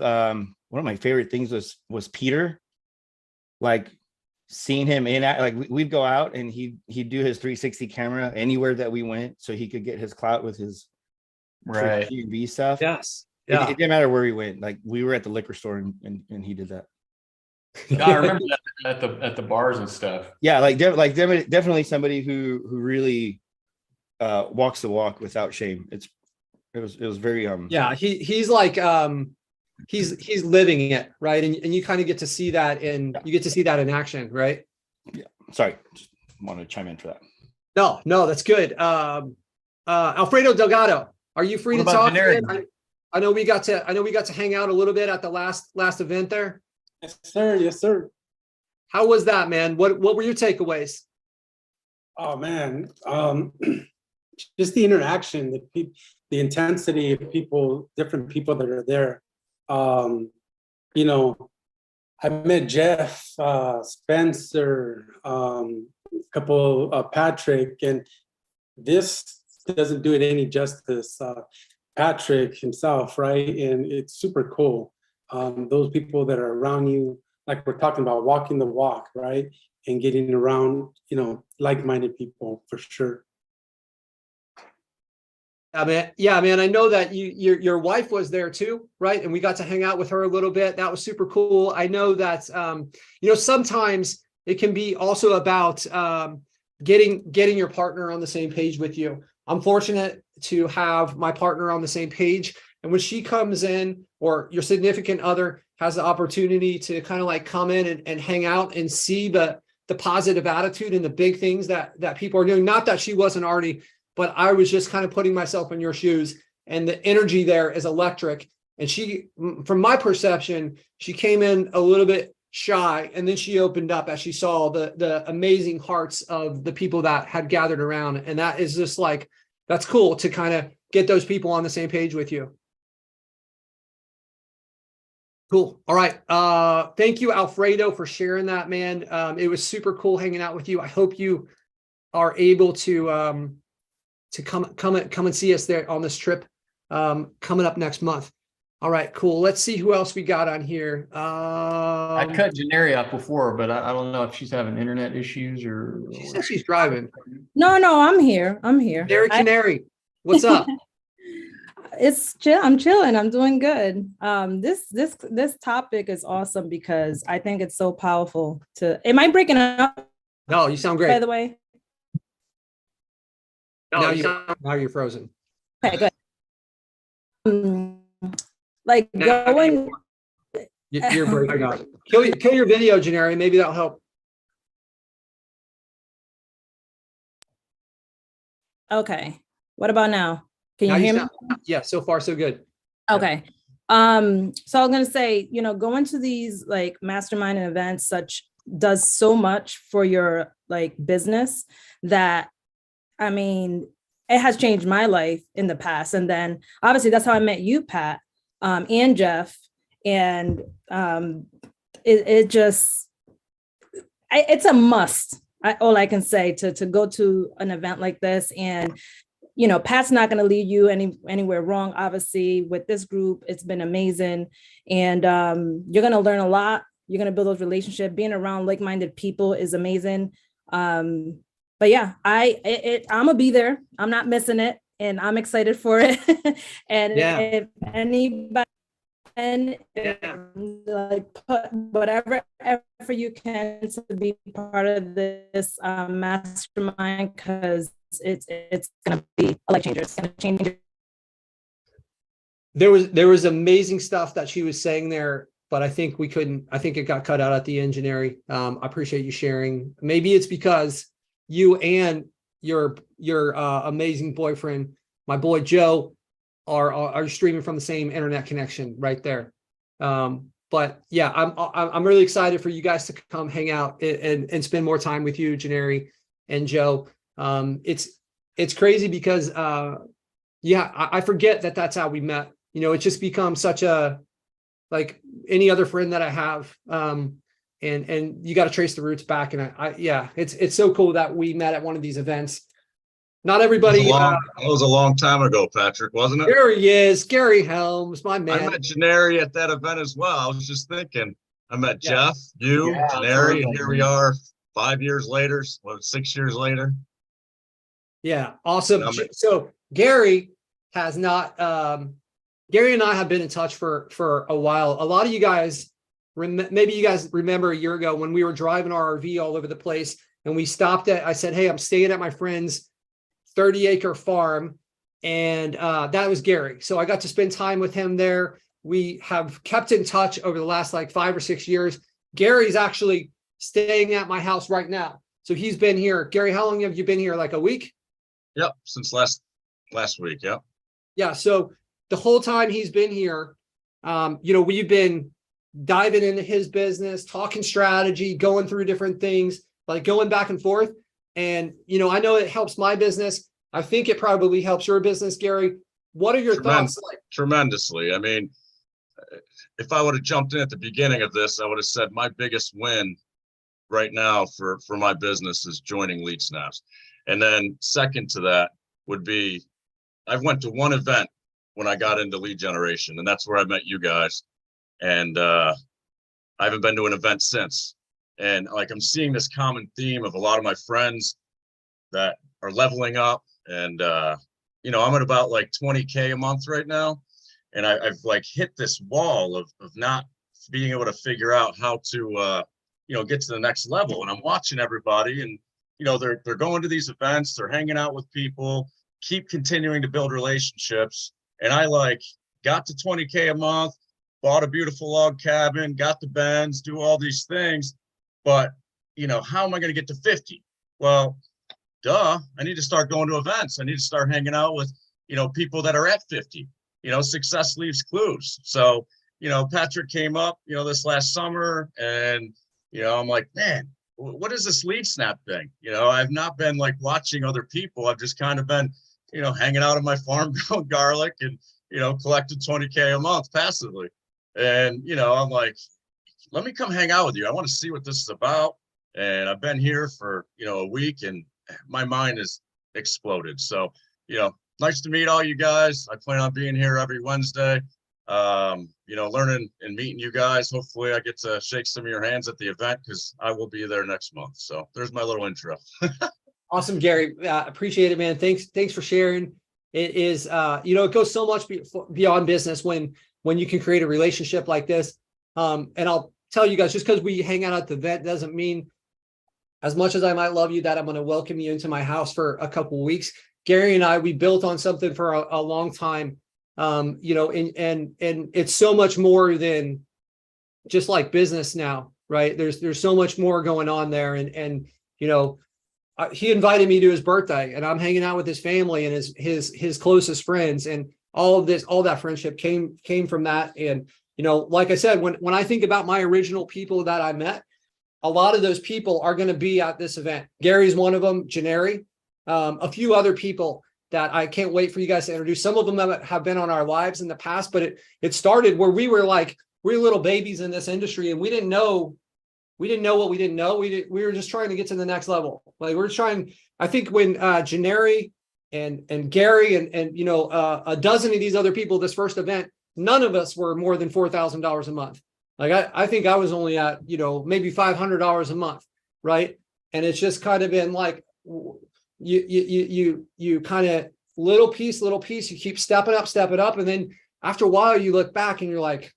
[SPEAKER 8] my favorite things was Peter, like seeing him we'd go out and he'd do his 360 camera anywhere that we went, so he could get his clout with his G&B stuff.
[SPEAKER 2] Yes.
[SPEAKER 8] Yeah. It didn't matter where we went. Like we were at the liquor store and he did that.
[SPEAKER 1] I remember that at the bars and stuff.
[SPEAKER 8] Yeah, definitely somebody who really walks the walk without shame. It was very
[SPEAKER 2] he's like he's living it, right? And you kind of get to see that in action, right?
[SPEAKER 8] Yeah. Sorry, just want to chime in for that.
[SPEAKER 2] No, that's good. Alfredo Delgado, are you free to talk? I know we got to hang out a little bit at the last event there.
[SPEAKER 9] Yes, sir.
[SPEAKER 2] How was that, man? What were your takeaways?
[SPEAKER 9] Oh man, just the interaction, the intensity of people, different people that are there. I met Jeff, Spencer, Patrick, and this doesn't do it any justice. Patrick himself, right? And it's super cool. Those people that are around you, like we're talking about, walking the walk, right? And getting around, like-minded people for sure.
[SPEAKER 2] Yeah, man. I know that your wife was there too, right? And we got to hang out with her a little bit. That was super cool. I know that sometimes it can be also about getting your partner on the same page with you. I'm fortunate to have my partner on the same page, and when she comes in, or your significant other has the opportunity to kind of like come in and hang out and see the positive attitude and the big things that people are doing. Not that she wasn't already, but I was just kind of putting myself in your shoes, and the energy there is electric. And she, from my perception, she came in a little bit shy, and then she opened up as she saw the amazing hearts of the people that had gathered around. And that is just like, that's cool to kind of get those people on the same page with you. Cool. All right. Thank you, Alfredo, for sharing that, man. It was super cool hanging out with you. I hope you are able to come and see us there on this trip coming up next month. All right, cool. Let's see who else we got on here.
[SPEAKER 1] I cut Janeri off before, but I don't know if she's having internet issues or.
[SPEAKER 2] She says she's driving.
[SPEAKER 10] No, I'm here.
[SPEAKER 2] Canary Canary, what's up?
[SPEAKER 10] It's chill. I'm chilling. I'm doing good. This topic is awesome because I think it's so powerful. Am I breaking up?
[SPEAKER 2] No, you sound great.
[SPEAKER 10] By the way.
[SPEAKER 2] No, now you're frozen.
[SPEAKER 10] Okay, good. Like going.
[SPEAKER 2] You're breaking up. Kill your video, Janeri. Maybe that'll help.
[SPEAKER 10] Okay. What about now? Can you hear me?
[SPEAKER 2] Yeah, so far so good.
[SPEAKER 10] Okay. So I'm gonna say, going to these like mastermind events does so much for your like business that, I mean, it has changed my life in the past. And then obviously that's how I met you, Pat, and Jeff. And it's a must. All I can say to go to an event like this. And Pat's not going to lead you anywhere wrong. Obviously, with this group, it's been amazing, and you're going to learn a lot. You're going to build those relationships. Being around like-minded people is amazing. But yeah, I'm gonna be there. I'm not missing it, and I'm excited for it. And if anybody like put whatever effort you can to be part of this mastermind, because it's gonna be a life changer. It's gonna change.
[SPEAKER 2] There was amazing stuff that she was saying there, but I think we couldn't, I think it got cut out at the end, Janeri. I appreciate you sharing. Maybe it's because you and your amazing boyfriend, my boy Joe, are streaming from the same internet connection right there. But yeah, I'm really excited for you guys to come hang out and spend more time with you, Janeri and Joe. It's crazy because yeah, I forget that that's how we met. You know, it's just become such a, like any other friend that I have. And you got to trace the roots back. And yeah, it's so cool that we met at one of these events. Not everybody.
[SPEAKER 11] That was a long time ago, Patrick, wasn't it?
[SPEAKER 2] There he is, Gary Helms, my man.
[SPEAKER 11] I met Janeri at that event as well. I was just thinking, I met
[SPEAKER 2] Yeah.
[SPEAKER 11] Jeff, you,
[SPEAKER 1] Yeah,
[SPEAKER 11] Janeri, and
[SPEAKER 1] totally.
[SPEAKER 11] here we are 5 years later, 6 years later.
[SPEAKER 2] Yeah, awesome. So Gary has not, Gary and I have been in touch for a while. A lot of you guys, maybe you guys remember a year ago when we were driving our RV all over the place and we stopped at, I said, hey, I'm staying at my friend's 30-acre farm. And that was Gary. So I got to spend time with him there. We have kept in touch over the last like 5 or 6 years. Gary's actually staying at my house right now. So he's been here. Gary, how long have you been here? Like a week?
[SPEAKER 11] Yep, since last week. Yep.
[SPEAKER 2] Yeah. So the whole time he's been here, you know, we've been diving into his business, talking strategy, going through different things, like going back and forth. And, you know, I know it helps my business. I think it probably helps your business, Gary. What are your thoughts?
[SPEAKER 11] Tremendously. I mean, if I would have jumped in at the beginning of this, I would have said my biggest win right now for my business is joining LeadSnaps. And then second to that would be, I went to one event when I got into lead generation, and that's where I met you guys. And I haven't been to an event since. And like, I'm seeing this common theme of a lot of my friends that are leveling up. And, you know, I'm at about like 20K a month right now. And I've like hit this wall of not being able to figure out how to, you know, get to the next level. And I'm watching everybody and, you know, they're going to these events, they're hanging out with people, keep continuing to build relationships. And I like got to 20K a month, bought a beautiful log cabin, got the Benz, do all these things. But, you know, how am I going to get to 50? Well, duh, I need to start going to events. I need to start hanging out with, you know, people that are at 50. You know, success leaves clues. So, you know, Patrick came up, you know, this last summer and, you know, I'm like, man, what is this LeadSnap thing? You know, I've not been like watching other people. I've just kind of been, you know, hanging out on my farm growing garlic and, you know, collected 20K a month passively. And, you know, I'm like, let me come hang out with you. I want to see what this is about. And I've been here for, you know, a week and my mind has exploded. So, you know, nice to meet all you guys. I plan on being here every Wednesday, you know, learning and meeting you guys. Hopefully I get to shake some of your hands at the event because I will be there next month. So there's my little intro.
[SPEAKER 2] Awesome, Gary. Appreciate it, man. Thanks for sharing. It is, you know, it goes so much beyond business when you can create a relationship like this. And I'll tell you guys, just because we hang out at the event doesn't mean, as much as I might love you, that I'm going to welcome you into my house for a couple of weeks. Gary and I, we built on something for a long time, you know, and it's so much more than just like business now, right? There's so much more going on there, and you know, he invited me to his birthday, and I'm hanging out with his family and his closest friends, and all that friendship came from that. And you know, like I said, when I think about my original people that I met, a lot of those people are going to be at this event. Gary's one of them, Janeri, a few other people that I can't wait for you guys to introduce. Some of them have been on our lives in the past, but it started where we were little babies in this industry, and we didn't know what we didn't know. We were just trying to get to the next level. Like we're trying. I think when Janeri and Gary and you know, a dozen of these other people, this first event, none of us were more than $4,000 a month. Like I think I was only at, you know, maybe $500 a month, right? And it's just kind of been like you kind of little piece, you keep stepping up, and then after a while you look back and you're like,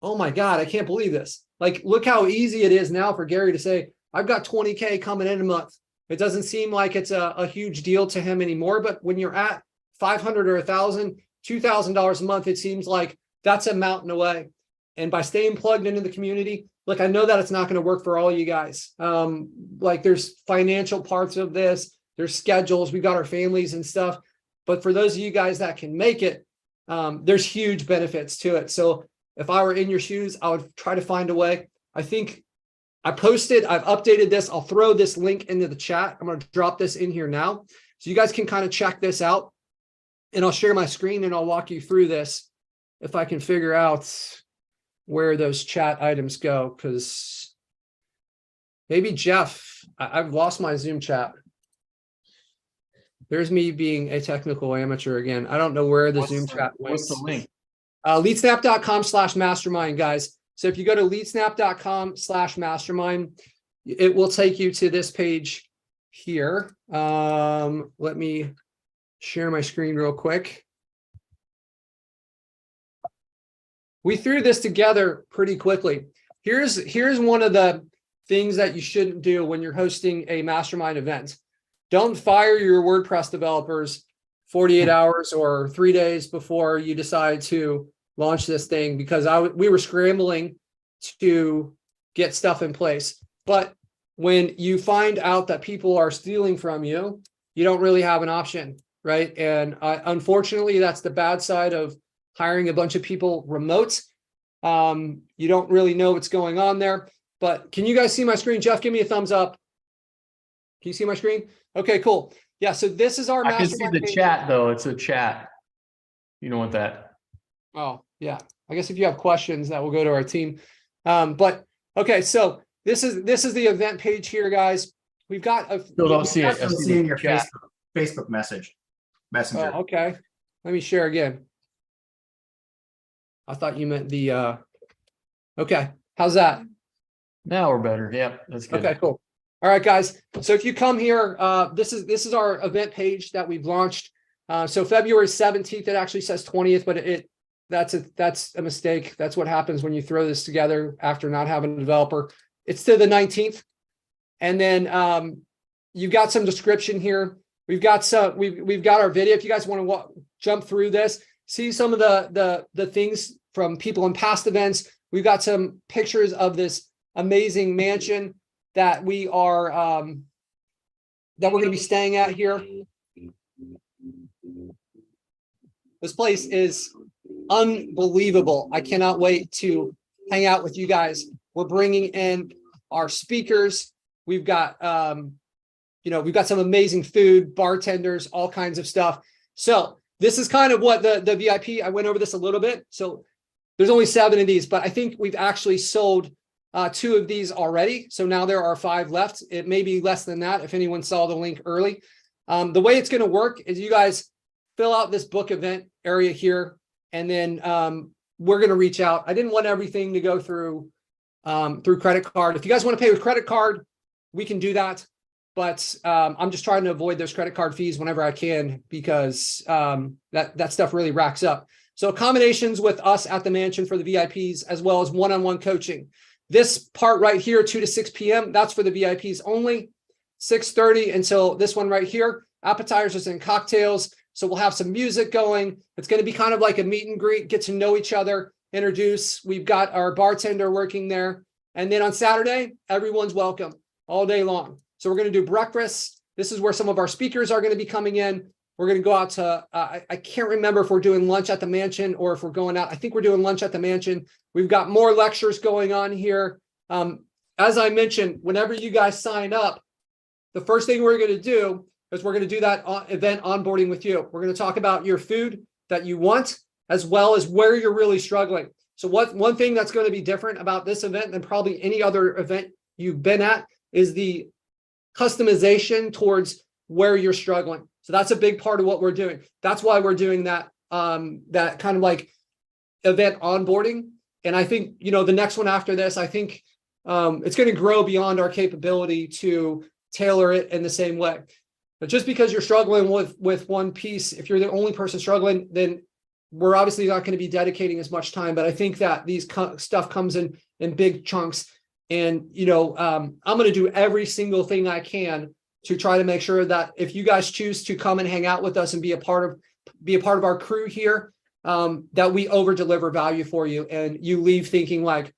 [SPEAKER 2] oh my God, I can't believe this. Like, look how easy it is now for Gary to say, I've got 20K coming in a month. It doesn't seem like it's a huge deal to him anymore, but when you're at 500 or $1,000, $2,000 a month, it seems like that's a mountain away. And by staying plugged into the community, look, I know that it's not going to work for all you guys. Like there's financial parts of this, there's schedules, we've got our families and stuff. But for those of you guys that can make it, there's huge benefits to it. So if I were in your shoes, I would try to find a way. I think I've updated this. I'll throw this link into the chat. I'm going to drop this in here now. So you guys can kind of check this out. And I'll share my screen and I'll walk you through this if I can figure out where those chat items go. Because maybe Jeff, I've lost my Zoom chat. There's me being a technical amateur again. I don't know where the Zoom chat went.
[SPEAKER 1] What's the link?
[SPEAKER 2] LeadSnap.com/mastermind, guys. So if you go to LeadSnap.com/mastermind, it will take you to this page here. Let me share my screen real quick. We threw this together pretty quickly. Here's one of the things that you shouldn't do when you're hosting a mastermind event. Don't fire your WordPress developers 48 hours or 3 days before you decide to launch this thing, because we were scrambling to get stuff in place. But when you find out that people are stealing from you, you don't really have an option, right? And unfortunately, that's the bad side of hiring a bunch of people remote. You don't really know what's going on there. But can you guys see my screen? Jeff, give me a thumbs up. Can you see my screen? Okay, cool. Yeah, so this is our
[SPEAKER 1] I can see the chat though. It's a chat. You don't want that.
[SPEAKER 2] Oh, yeah. I guess if you have questions, that will go to our team. But okay, so this is the event page here, guys. We've got a
[SPEAKER 1] Still don't see it.
[SPEAKER 3] I'm seeing your Facebook messenger.
[SPEAKER 2] Oh, okay. Let me share again. I thought you meant the okay. How's that?
[SPEAKER 1] Now we're better. Yep, that's good.
[SPEAKER 2] Okay, cool. All right, guys. So if you come here, this is our event page that we've launched. So February 17th, it actually says 20th, but that's a mistake. That's what happens when you throw this together after not having a developer. It's to the 19th. And then you've got some description here. We've got our video. If you guys want to jump through this, see some of the things from people in past events. We've got some pictures of this amazing mansion that we are that we're going to be staying at here. This place is unbelievable. I cannot wait to hang out with you guys. We're bringing in our speakers. We've got we've got some amazing food, bartenders, all kinds of stuff. So this is kind of what the VIP, I went over this a little bit. So there's only 7 of these, but I think we've actually sold 2 of these already. So now there are 5 left. It may be less than that if anyone saw the link early. The way it's going to work is you guys fill out this book event area here, and then we're going to reach out. I didn't want everything to go through credit card. If you guys want to pay with credit card, we can do that. But I'm just trying to avoid those credit card fees whenever I can, because that stuff really racks up. So accommodations with us at the mansion for the VIPs, as well as one-on-one coaching. This part right here, 2 to 6 p.m., that's for the VIPs only. 6:30 until this one right here, appetizers and cocktails. So we'll have some music going. It's going to be kind of like a meet and greet, get to know each other, introduce. We've got our bartender working there. And then on Saturday, everyone's welcome all day long. So we're going to do breakfast. This is where some of our speakers are going to be coming in. We're going to go out to, I can't remember if we're doing lunch at the mansion or if we're going out. I think we're doing lunch at the mansion. We've got more lectures going on here. As I mentioned, whenever you guys sign up, the first thing we're going to do is we're going to do that event onboarding with you. We're going to talk about your food that you want, as well as where you're really struggling. So one thing that's going to be different about this event than probably any other event you've been at is the customization towards where you're struggling. So that's a big part of what we're doing. That's why we're doing that, that kind of like event onboarding. And I think, the next one after this, I think it's going to grow beyond our capability to tailor it in the same way. But just because you're struggling with one piece, if you're the only person struggling, then we're obviously not going to be dedicating as much time. But I think that these stuff comes in big chunks. And, I'm going to do every single thing I can to try to make sure that if you guys choose to come and hang out with us and be a part of our crew here, that we over deliver value for you and you leave thinking like,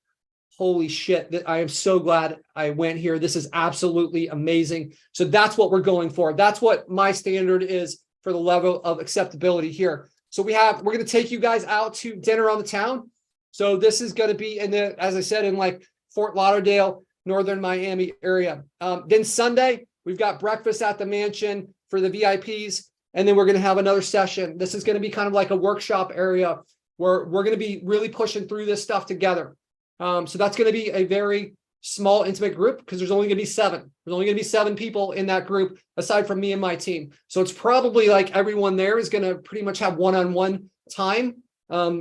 [SPEAKER 2] holy shit, that I am so glad I went here. This is absolutely amazing. So that's what we're going for. That's what my standard is for the level of acceptability here. So we're going to take you guys out to dinner on the town. So this is going to be in the, as I said, in like Fort Lauderdale, Northern Miami area. Then Sunday, we've got breakfast at the mansion for the VIPs. And then we're going to have another session. This is going to be kind of like a workshop area where we're going to be really pushing through this stuff together. So that's going to be a very small, intimate group because there's only going to be 7. There's only going to be 7 people in that group aside from me and my team. So it's probably like everyone there is going to pretty much have one-on-one time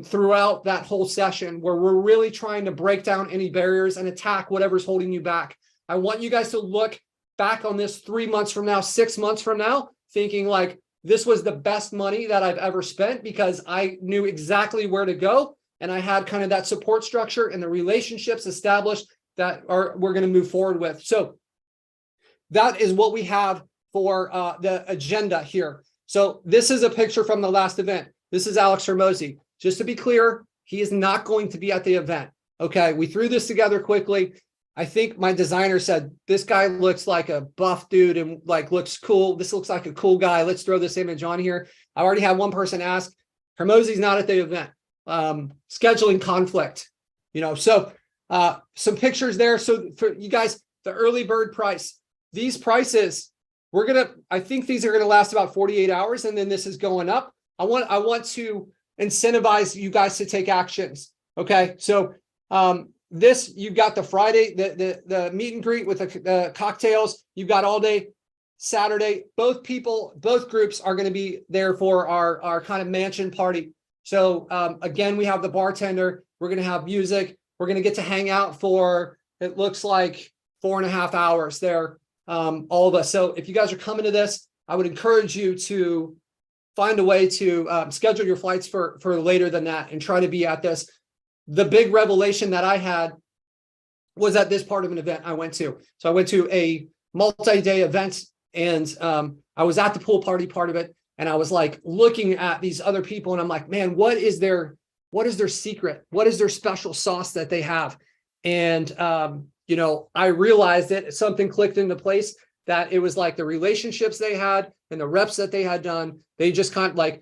[SPEAKER 2] throughout that whole session where we're really trying to break down any barriers and attack whatever's holding you back. I want you guys to look back on this 3 months from now, 6 months from now, thinking like, this was the best money that I've ever spent because I knew exactly where to go. And I had kind of that support structure and the relationships established that we're going to move forward with. So that is what we have for the agenda here. So this is a picture from the last event. This is Alex Hermosi. Just to be clear, he is not going to be at the event. Okay, we threw this together quickly. I think my designer said, this guy looks like a buff dude and like looks cool. This looks like a cool guy. Let's throw this image on here. I already had one person ask, Hermosi's not at the event. Scheduling conflict, so some pictures there. So for you guys, the early bird price, these prices, I think these are going to last about 48 hours. And then this is going up. I want to incentivize you guys to take actions. Okay. So, this, you've got the Friday, the meet and greet with the cocktails. You've got all day Saturday. Both groups are going to be there for our kind of mansion party. So again, we have the bartender. We're going to have music. We're going to get to hang out for, it looks like 4.5 hours there, all of us. So if you guys are coming to this, I would encourage you to find a way to schedule your flights for later than that and try to be at this. The big revelation that I had was at this part of an event I went to. So I went to a multi-day event and I was at the pool party part of it. And I was like looking at these other people and I'm like, man, what is their secret? What is their special sauce that they have? And, I realized that something clicked into place that it was like the relationships they had and the reps that they had done. They just kind of like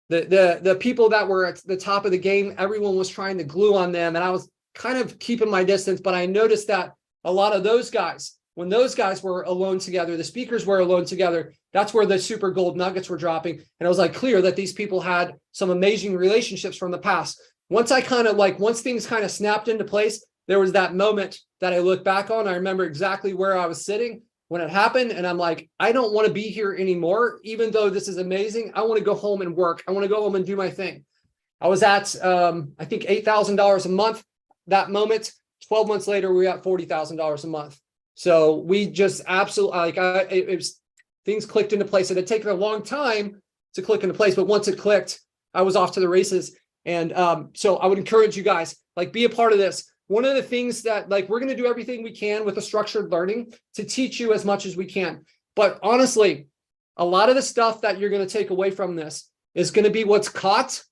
[SPEAKER 2] the people that were at the top of the game, everyone was trying to glue on them. And I was kind of keeping my distance, but I noticed that a lot of those guys, when those guys were alone together, the speakers were alone together, that's where the super gold nuggets were dropping. And it was like clear that these people had some amazing relationships from the past. Once things kind of snapped into place, there was that moment that I look back on. I remember exactly where I was sitting when it happened. And I'm like, I don't want to be here anymore. Even though this is amazing, I want to go home and work. I want to go home and do my thing. I was at, I think $8,000 a month that moment. 12 months later, we were at $40,000 a month. So we just absolutely, things clicked into place. It had taken a long time to click into place, but once it clicked, I was off to the races. And so I would encourage you guys, be a part of this. One of the things that we're going to do everything we can with a structured learning to teach you as much as we can. But honestly, a lot of the stuff that you're going to take away from this is going to be what's caught,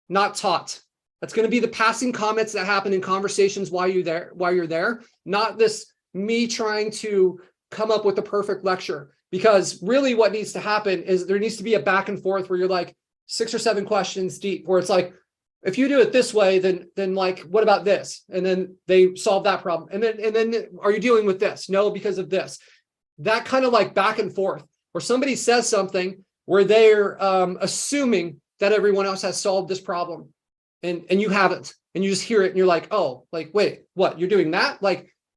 [SPEAKER 2] not taught. That's going to be the passing comments that happen in conversations while you're there, not this me trying to come up with the perfect lecture. Because really what needs to happen is there needs to be a back and forth where you're like 6 or 7 questions deep, where it's like, if you do it this way, then what about this? And then they solve that problem. And then are you dealing with this? No, because of this. That kind of back and forth, where somebody says something where they're assuming that everyone else has solved this problem and you haven't, and you just hear it and you're like, oh, wait, what? You're doing that?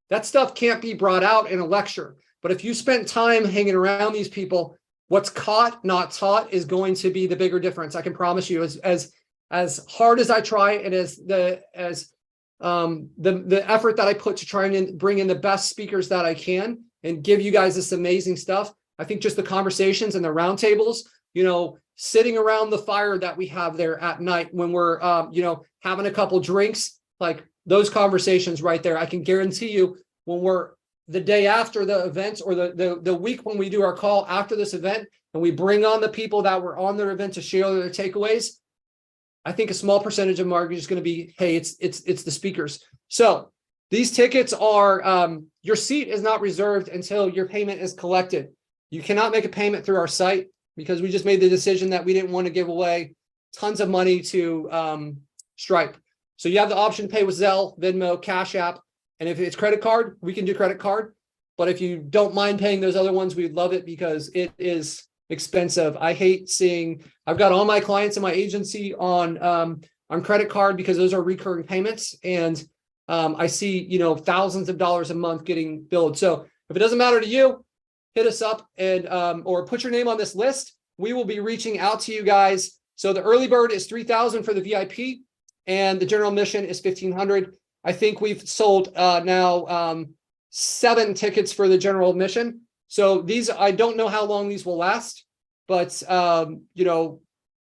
[SPEAKER 2] That stuff can't be brought out in a lecture. But if you spent time hanging around these people, what's caught, not taught is going to be the bigger difference. I can promise you, as hard as I try and as the effort that I put to try and bring in the best speakers that I can and give you guys this amazing stuff. I think just the conversations and the roundtables, sitting around the fire that we have there at night when we're, having a couple drinks, those conversations right there, I can guarantee you when we're the day after the event or the week when we do our call after this event and we bring on the people that were on their event to share their takeaways, I think a small percentage of market is going to be, hey, it's the speakers. So these tickets are, your seat is not reserved until your payment is collected. You cannot make a payment through our site because we just made the decision that we didn't want to give away tons of money to Stripe. So you have the option to pay with Zelle, Venmo, Cash App. And if it's credit card, we can do credit card. But if you don't mind paying those other ones, we'd love it because it is expensive. I hate seeing, I've got all my clients in my agency on credit card because those are recurring payments. And I see, you know, thousands of dollars a month getting billed. So if it doesn't matter to you, hit us up and or put your name on this list. We will be reaching out to you guys. So the early bird is $3,000 for the VIP and the general admission is $1,500. I think we've sold now 7 tickets for the general admission. So these, I don't know how long these will last, but you know,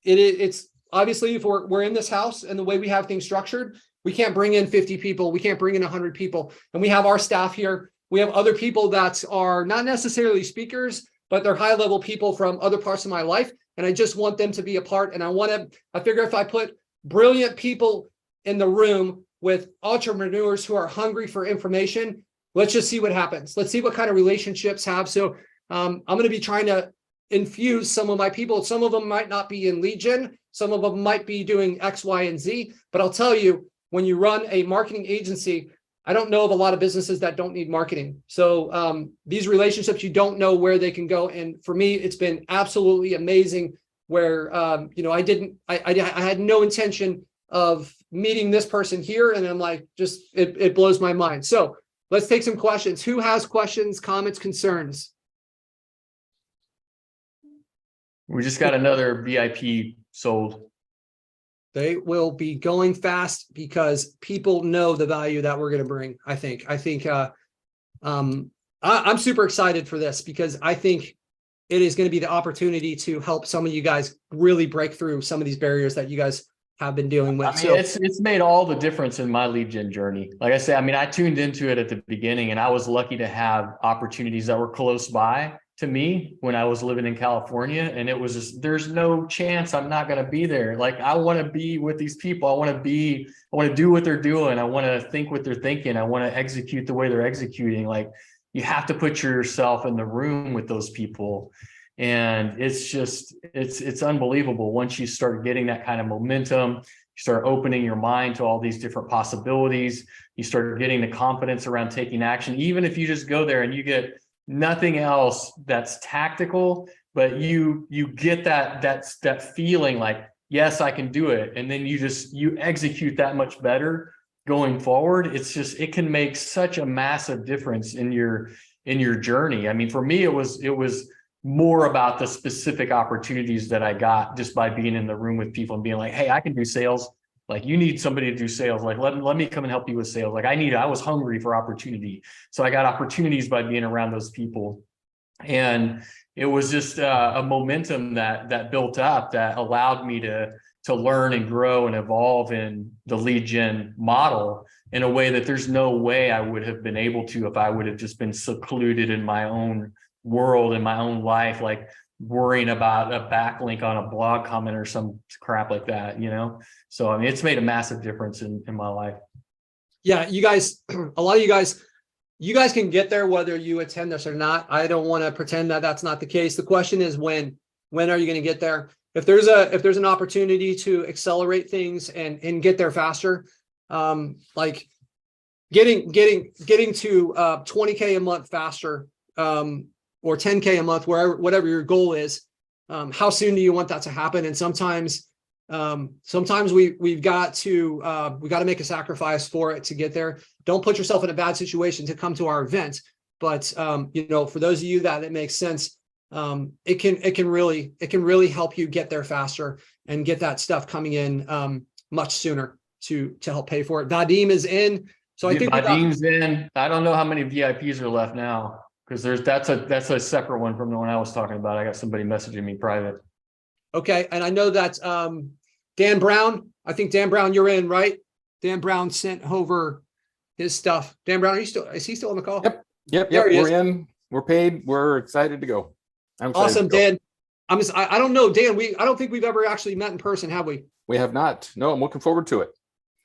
[SPEAKER 2] it's obviously if we're in this house and the way we have things structured, we can't bring in 50 people. We can't bring in 100 people. And we have our staff here. We have other people that are not necessarily speakers, but they're high level people from other parts of my life. And I just want them to be a part. And I figure if I put brilliant people in the room with entrepreneurs who are hungry for information, let's just see what happens. Let's see what kind of relationships have. So I'm going to be trying to infuse some of my people. Some of them might not be in lead gen. Some of them might be doing X, Y, and Z. But I'll tell you, when you run a marketing agency, I don't know of a lot of businesses that don't need marketing. So these relationships, you don't know where they can go. And for me, it's been absolutely amazing where, you know, I had no intention of meeting this person here. And I'm like, just, it blows my mind. So let's take some questions. Who has questions, comments, concerns?
[SPEAKER 1] We just got another VIP sold.
[SPEAKER 2] They will be going fast because people know the value that we're going to bring. I think I'm super excited for this because I think it is going to be the opportunity to help some of you guys really break through some of these barriers that you guys have been dealing with.
[SPEAKER 1] I mean, it's made all the difference in my lead gen journey. Like I said, I mean, I tuned into it at the beginning and I was lucky to have opportunities that were close by to me when I was living in California. And it was just, there's no chance I'm not going to be there. Like, I want to be with these people. I want to do what they're doing. I want to think what they're thinking. I want to execute the way they're executing. Like, you have to put yourself in the room with those people. And it's just, it's unbelievable. Once you start getting that kind of momentum, you start opening your mind to all these different possibilities, you start getting the confidence around taking action. Even if you just go there and you get nothing else that's tactical, but you get that feeling like, yes, I can do it. And then you execute that much better going forward. It's just, it can make such a massive difference in your journey. I mean, for me, it was more about the specific opportunities that I got just by being in the room with people and being like, hey, I can do sales. Like, you need somebody to do sales. Like, let me come and help you with sales. Like, I was hungry for opportunity. So I got opportunities by being around those people. And it was just a momentum that built up that allowed me to learn and grow and evolve in the lead gen model in a way that there's no way I would have been able to if I would have just been secluded in my own world, in my own life, like worrying about a backlink on a blog comment or some crap like that, you know? So, I mean, it's made a massive difference in my life.
[SPEAKER 2] Yeah, you guys, a lot of you guys can get there whether you attend this or not. I don't want to pretend that that's not the case. The question is when are you going to get there? If there's an opportunity to accelerate things and get there faster, like getting to 20K a month faster, or 10K a month, whatever your goal is, how soon do you want that to happen? And sometimes we've got to make a sacrifice for it to get there. Don't put yourself in a bad situation to come to our event. But you know, for those of you that it makes sense, it can really help you get there faster and get that stuff coming in much sooner to help pay for it. Vadim is in. So I think
[SPEAKER 1] Vadim's in. I don't know how many VIPs are left now, because that's a separate one from the one I was talking about. I got somebody messaging me private.
[SPEAKER 2] Okay, and I know that Dan Brown. I think Dan Brown, you're in, right? Dan Brown sent over his stuff. Dan Brown, is he still on the call?
[SPEAKER 4] Yep. We're in. We're paid. We're excited to go. I'm excited
[SPEAKER 2] awesome,
[SPEAKER 4] to go.
[SPEAKER 2] Dan. I don't know, Dan. I don't think we've ever actually met in person, have we?
[SPEAKER 4] We have not. No, I'm looking forward to it.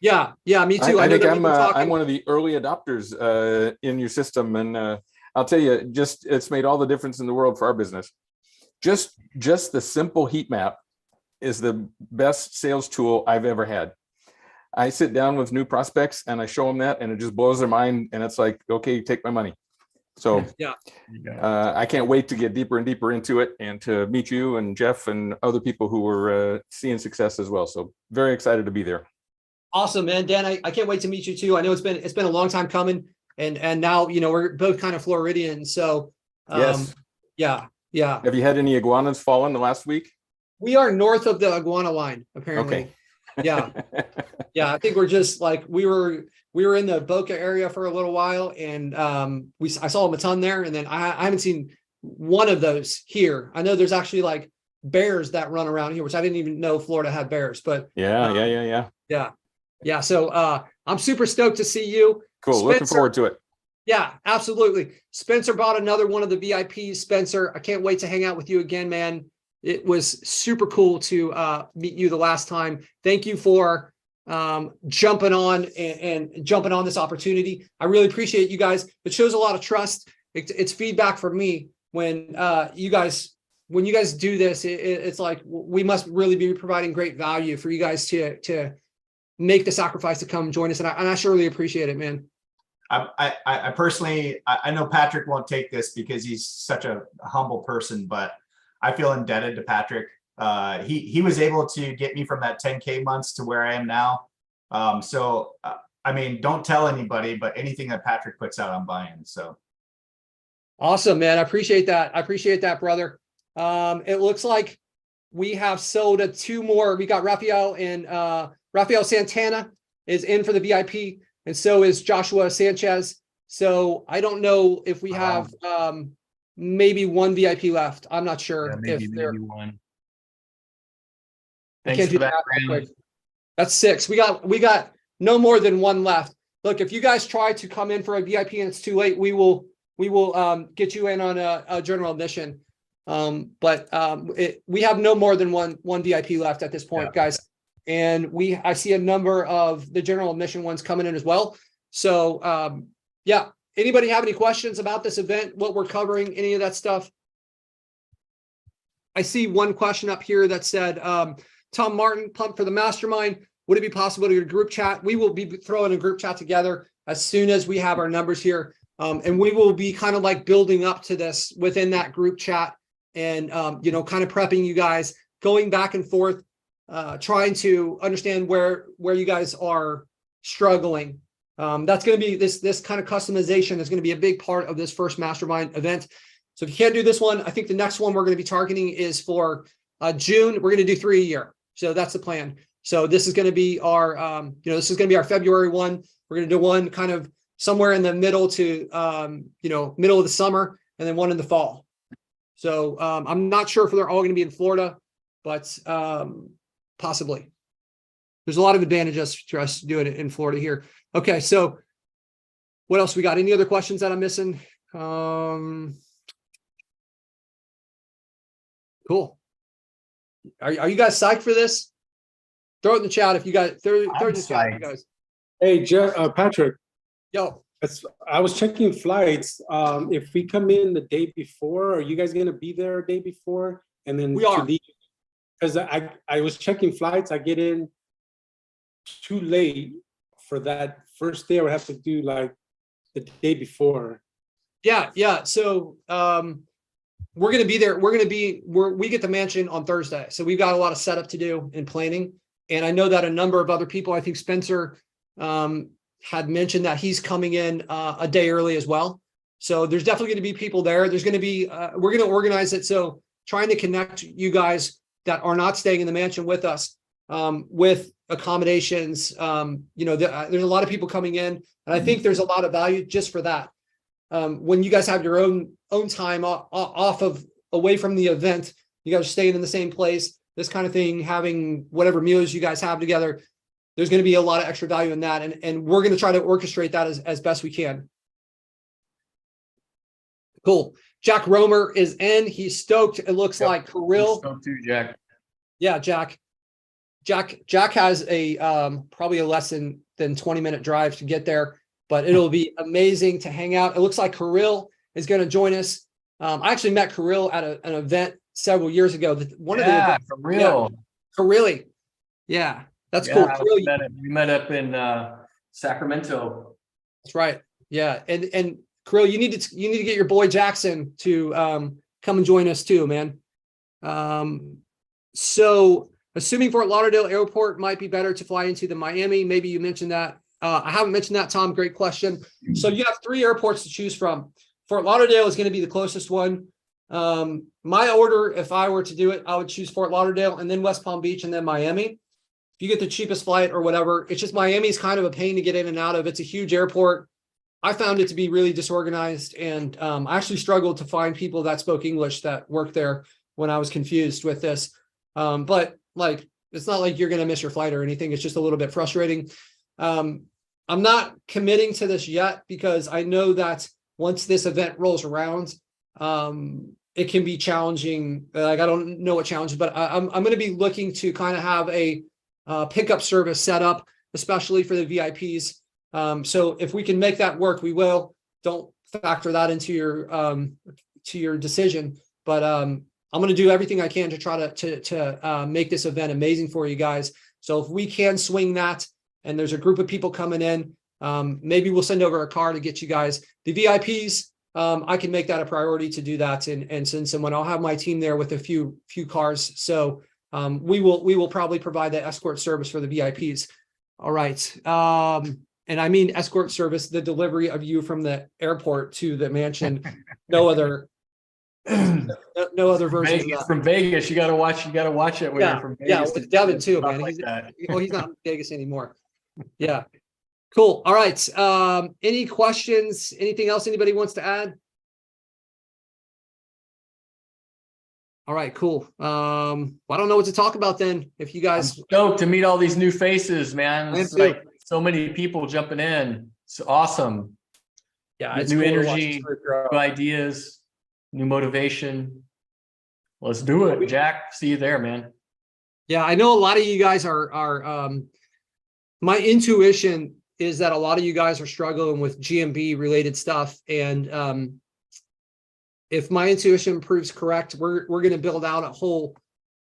[SPEAKER 2] Yeah, me too.
[SPEAKER 4] I
[SPEAKER 2] know
[SPEAKER 4] think
[SPEAKER 2] that we've been talking.
[SPEAKER 4] I'm one of the early adopters in your system, and I'll tell you, just it's made all the difference in the world for our business. Just the simple heat map is the best sales tool I've ever had. I sit down with new prospects and I show them that, and it just blows their mind. And it's like, okay, take my money. So
[SPEAKER 2] Yeah.
[SPEAKER 4] I can't wait to get deeper and deeper into it, and to meet you and Jeff and other people who are seeing success as well. So very excited to be there.
[SPEAKER 2] Awesome, man. Dan, I can't wait to meet you too. I know it's been a long time coming, and now we're both kind of Floridians. So
[SPEAKER 4] Yes.
[SPEAKER 2] Yeah.
[SPEAKER 4] Have you had any iguanas fall in the last week?
[SPEAKER 2] We are north of the iguana line, apparently.
[SPEAKER 4] Okay.
[SPEAKER 2] Yeah. I think we're just like we were in the Boca area for a little while, and I saw them a ton there, and then I haven't seen one of those here. I know there's actually like bears that run around here, which I didn't even know Florida had bears, but yeah. So I'm super stoked to see you.
[SPEAKER 4] Cool.
[SPEAKER 2] Spencer,
[SPEAKER 4] looking forward to it.
[SPEAKER 2] Yeah, absolutely. Spencer bought another one of the VIPs. Spencer, I can't wait to hang out with you again, man. It was super cool to meet you the last time. Thank you for jumping on and jumping on this opportunity. I really appreciate you guys. It shows a lot of trust. It's feedback from me when you guys do this. It's like we must really be providing great value for you guys to make the sacrifice to come join us, and I surely appreciate it, man.
[SPEAKER 3] I personally, I know Patrick won't take this because he's such a humble person, but I feel indebted to Patrick. He was able to get me from that 10K months to where I am now. So I mean, don't tell anybody, but anything that Patrick puts out, I'm buying. So
[SPEAKER 2] awesome, man. I appreciate that. Brother. It looks like we have sold two more. We got Rafael, and Rafael Santana is in for the VIP, and so is Joshua Sanchez. So I don't know if we have maybe one VIP left. I'm not sure.
[SPEAKER 1] Yeah, maybe one.
[SPEAKER 2] I can't do that real quick. That's 6. We got no more than one left. Look, if you guys try to come in for a VIP and it's too late, we will get you in on a general admission. But we have no more than one VIP left at this point, guys. And I see a number of the general admission ones coming in as well. So yeah, anybody have any questions about this event, what we're covering, any of that stuff? I see one question up here that said, Tom Martin, pumped for the mastermind. Would it be possible to get a group chat? We will be throwing a group chat together as soon as we have our numbers here. And we will be kind of like building up to this within that group chat, and kind of prepping you guys, going back and forth, trying to understand where you guys are struggling. That's going to be this kind of customization is going to be a big part of this first mastermind event. So if you can't do this one, I think the next one we're going to be targeting is for June. We're going to do 3 a year. So that's the plan. So this is going to be our, this is going to be our February one. We're going to do one kind of somewhere in the middle to, middle of the summer, and then one in the fall. So I'm not sure if they're all going to be in Florida, but possibly. There's a lot of advantages to us doing it in Florida here. Okay, so what else we got? Any other questions that I'm missing? Cool. Are you guys psyched for this? Throw it in the chat if you guys. Throw it in the chat, you guys.
[SPEAKER 9] Hey, Patrick.
[SPEAKER 2] Yo.
[SPEAKER 9] I was checking flights. If we come in the day before, are you guys gonna be there a day before? And then
[SPEAKER 2] we are.
[SPEAKER 9] Because I was checking flights. I get in too late for that first day. I would have to do like the day before.
[SPEAKER 2] Yeah. So we're gonna be there. We get the mansion on Thursday, so we've got a lot of setup to do and planning. And I know that a number of other people, I think Spencer had mentioned that he's coming in a day early as well. So there's definitely going to be people there. There's going to be, we're going to organize it. So trying to connect you guys that are not staying in the mansion with us with accommodations. There's a lot of people coming in, and I think there's a lot of value just for that. When you guys have your own time away from the event, you guys are staying in the same place, this kind of thing, having whatever meals you guys have together, there's going to be a lot of extra value in that. And we're going to try to orchestrate that as best we can. Cool. Jack Romer is in. He's stoked. It looks like Kirill.
[SPEAKER 1] Stoked too, Jack.
[SPEAKER 2] Yeah, Jack. Jack has a probably a less than 20-minute drive to get there, but it'll be amazing to hang out. It looks like Kirill is going to join us. I actually met Kirill at an event several years ago. One of the events,
[SPEAKER 1] for real.
[SPEAKER 2] Kirill. Yeah, that's
[SPEAKER 1] Yeah,
[SPEAKER 2] cool.
[SPEAKER 1] we met up in Sacramento.
[SPEAKER 2] That's right. Yeah, and Kirill, you need to get your boy Jackson to come and join us too, man. So assuming Fort Lauderdale Airport might be better to fly into than Miami, maybe you mentioned that. I haven't mentioned that, Tom. Great question. So you have 3 airports to choose from. Fort Lauderdale is going to be the closest one. My order, if I were to do it, I would choose Fort Lauderdale and then West Palm Beach and then Miami. If you get the cheapest flight or whatever, it's just Miami's kind of a pain to get in and out of. It's a huge airport. I found it to be really disorganized, and I actually struggled to find people that spoke English that worked there when I was confused with this. But like, it's not like you're going to miss your flight or anything. It's just a little bit frustrating. I'm not committing to this yet because I know that once this event rolls around, it can be challenging. Like, I don't know what challenges, but I'm going to be looking to kind of have a pickup service set up, especially for the VIPs. So if we can make that work, we will. Don't factor that into your decision, but I'm going to do everything I can to try to make this event amazing for you guys. So if we can swing that, and there's a group of people coming in, maybe we'll send over a car to get you guys. The VIPs, I can make that a priority to do that and send someone. I'll have my team there with a few cars. So we will probably provide that escort service for the VIPs. All right. And I mean escort service, the delivery of you from the airport to the mansion. No other version of that.
[SPEAKER 1] From Vegas, you got to watch it when you're from Vegas.
[SPEAKER 2] Yeah, with Devin too, man. He's not in Vegas anymore. Yeah. Cool. All right. Any questions? Anything else anybody wants to add? All right, cool. I don't know what to talk about then. If you guys,
[SPEAKER 1] I'm stoked to meet all these new faces, man. It's like so many people jumping in. It's awesome.
[SPEAKER 2] Yeah, it's
[SPEAKER 1] new
[SPEAKER 2] cool
[SPEAKER 1] energy, new ideas, new motivation. Let's do it, Jack. See you there, man.
[SPEAKER 2] Yeah, I know a lot of you guys are my intuition is that a lot of you guys are struggling with GMB related stuff. And if my intuition proves correct, we're going to build out a whole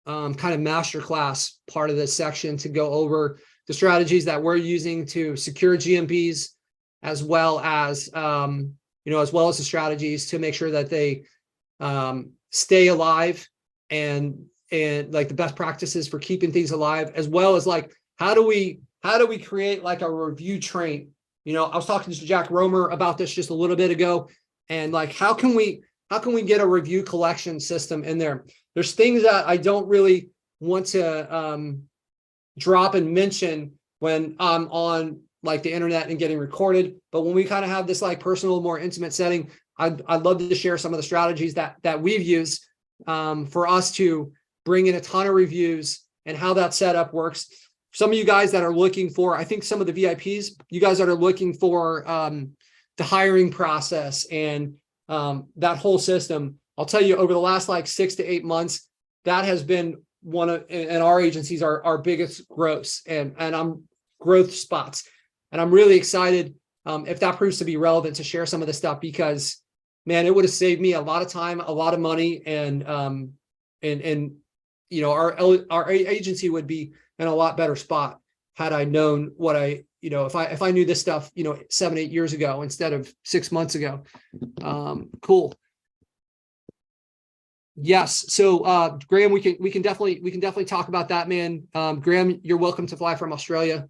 [SPEAKER 2] kind of masterclass part of this section to go over the strategies that we're using to secure GMBs, as well as the strategies to make sure that they stay alive and like the best practices for keeping things alive, as well as like how do we create like a review train? I was talking to Jack Romer about this just a little bit ago, and like how can we get a review collection system in there? There's things that I don't really want to drop and mention when I'm on like the internet and getting recorded, but when we kind of have this like personal, more intimate setting, I'd love to share some of the strategies that we've used for us to bring in a ton of reviews and how that setup works. Some of you guys that are looking for, I think some of the VIPs, you guys that are looking for the hiring process and that whole system, I'll tell you, over the last like 6 to 8 months, that has been one of, and our agencies are our biggest growth growth spots. And I'm really excited if that proves to be relevant to share some of the stuff, because man, it would have saved me a lot of time, a lot of money, and our agency would be in a lot better spot had I known what if I knew this stuff 7-8 years ago instead of 6 months ago. Cool. Yes. So Graham, we can definitely talk about that, man. Graham, you're welcome to fly from Australia.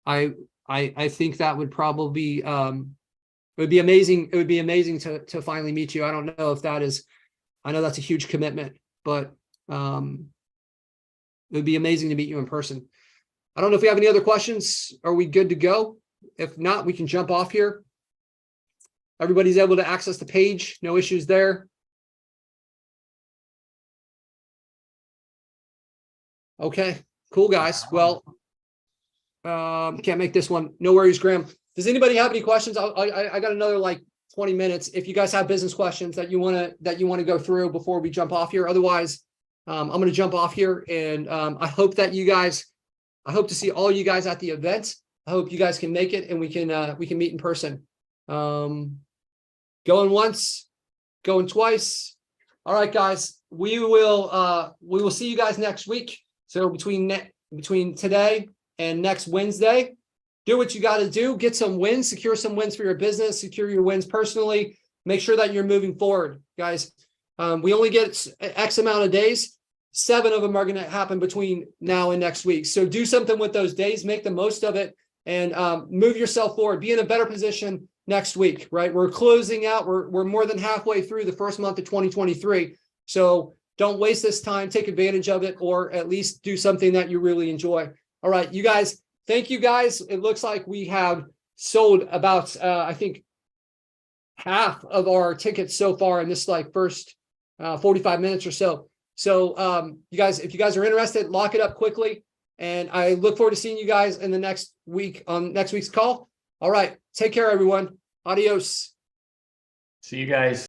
[SPEAKER 2] I think that would probably it would be amazing. It would be amazing to finally meet you. I don't know if that is, I know that's a huge commitment, but it would be amazing to meet you in person. I don't know if we have any other questions. Are we good to go? If not, we can jump off here. Everybody's able to access the page. No issues there. Okay, cool, guys. Well, can't make this one. No worries, Graham. Does anybody have any questions? I got another like 20 minutes. If you guys have business questions that you want to go through before we jump off here, otherwise I'm going to jump off here, and I hope to see all you guys at the event. I hope you guys can make it, and we can meet in person. Going once, going twice. All right, guys, we will see you guys next week. So between today and next Wednesday, do what you got to do, get some wins, secure some wins for your business, secure your wins personally, make sure that you're moving forward, guys. We only get X amount of days. 7 of them are going to happen between now and next week. So do something with those days, make the most of it, and move yourself forward. Be in a better position next week, right? We're closing out. We're more than halfway through the first month of 2023. So don't waste this time. Take advantage of it, or at least do something that you really enjoy. All right, you guys. Thank you, guys. It looks like we have sold about, I think, half of our tickets so far in this first 45 minutes or so. So you guys, if you guys are interested, lock it up quickly. And I look forward to seeing you guys in the next week on next week's call. All right. Take care, everyone. Adios.
[SPEAKER 1] See you guys.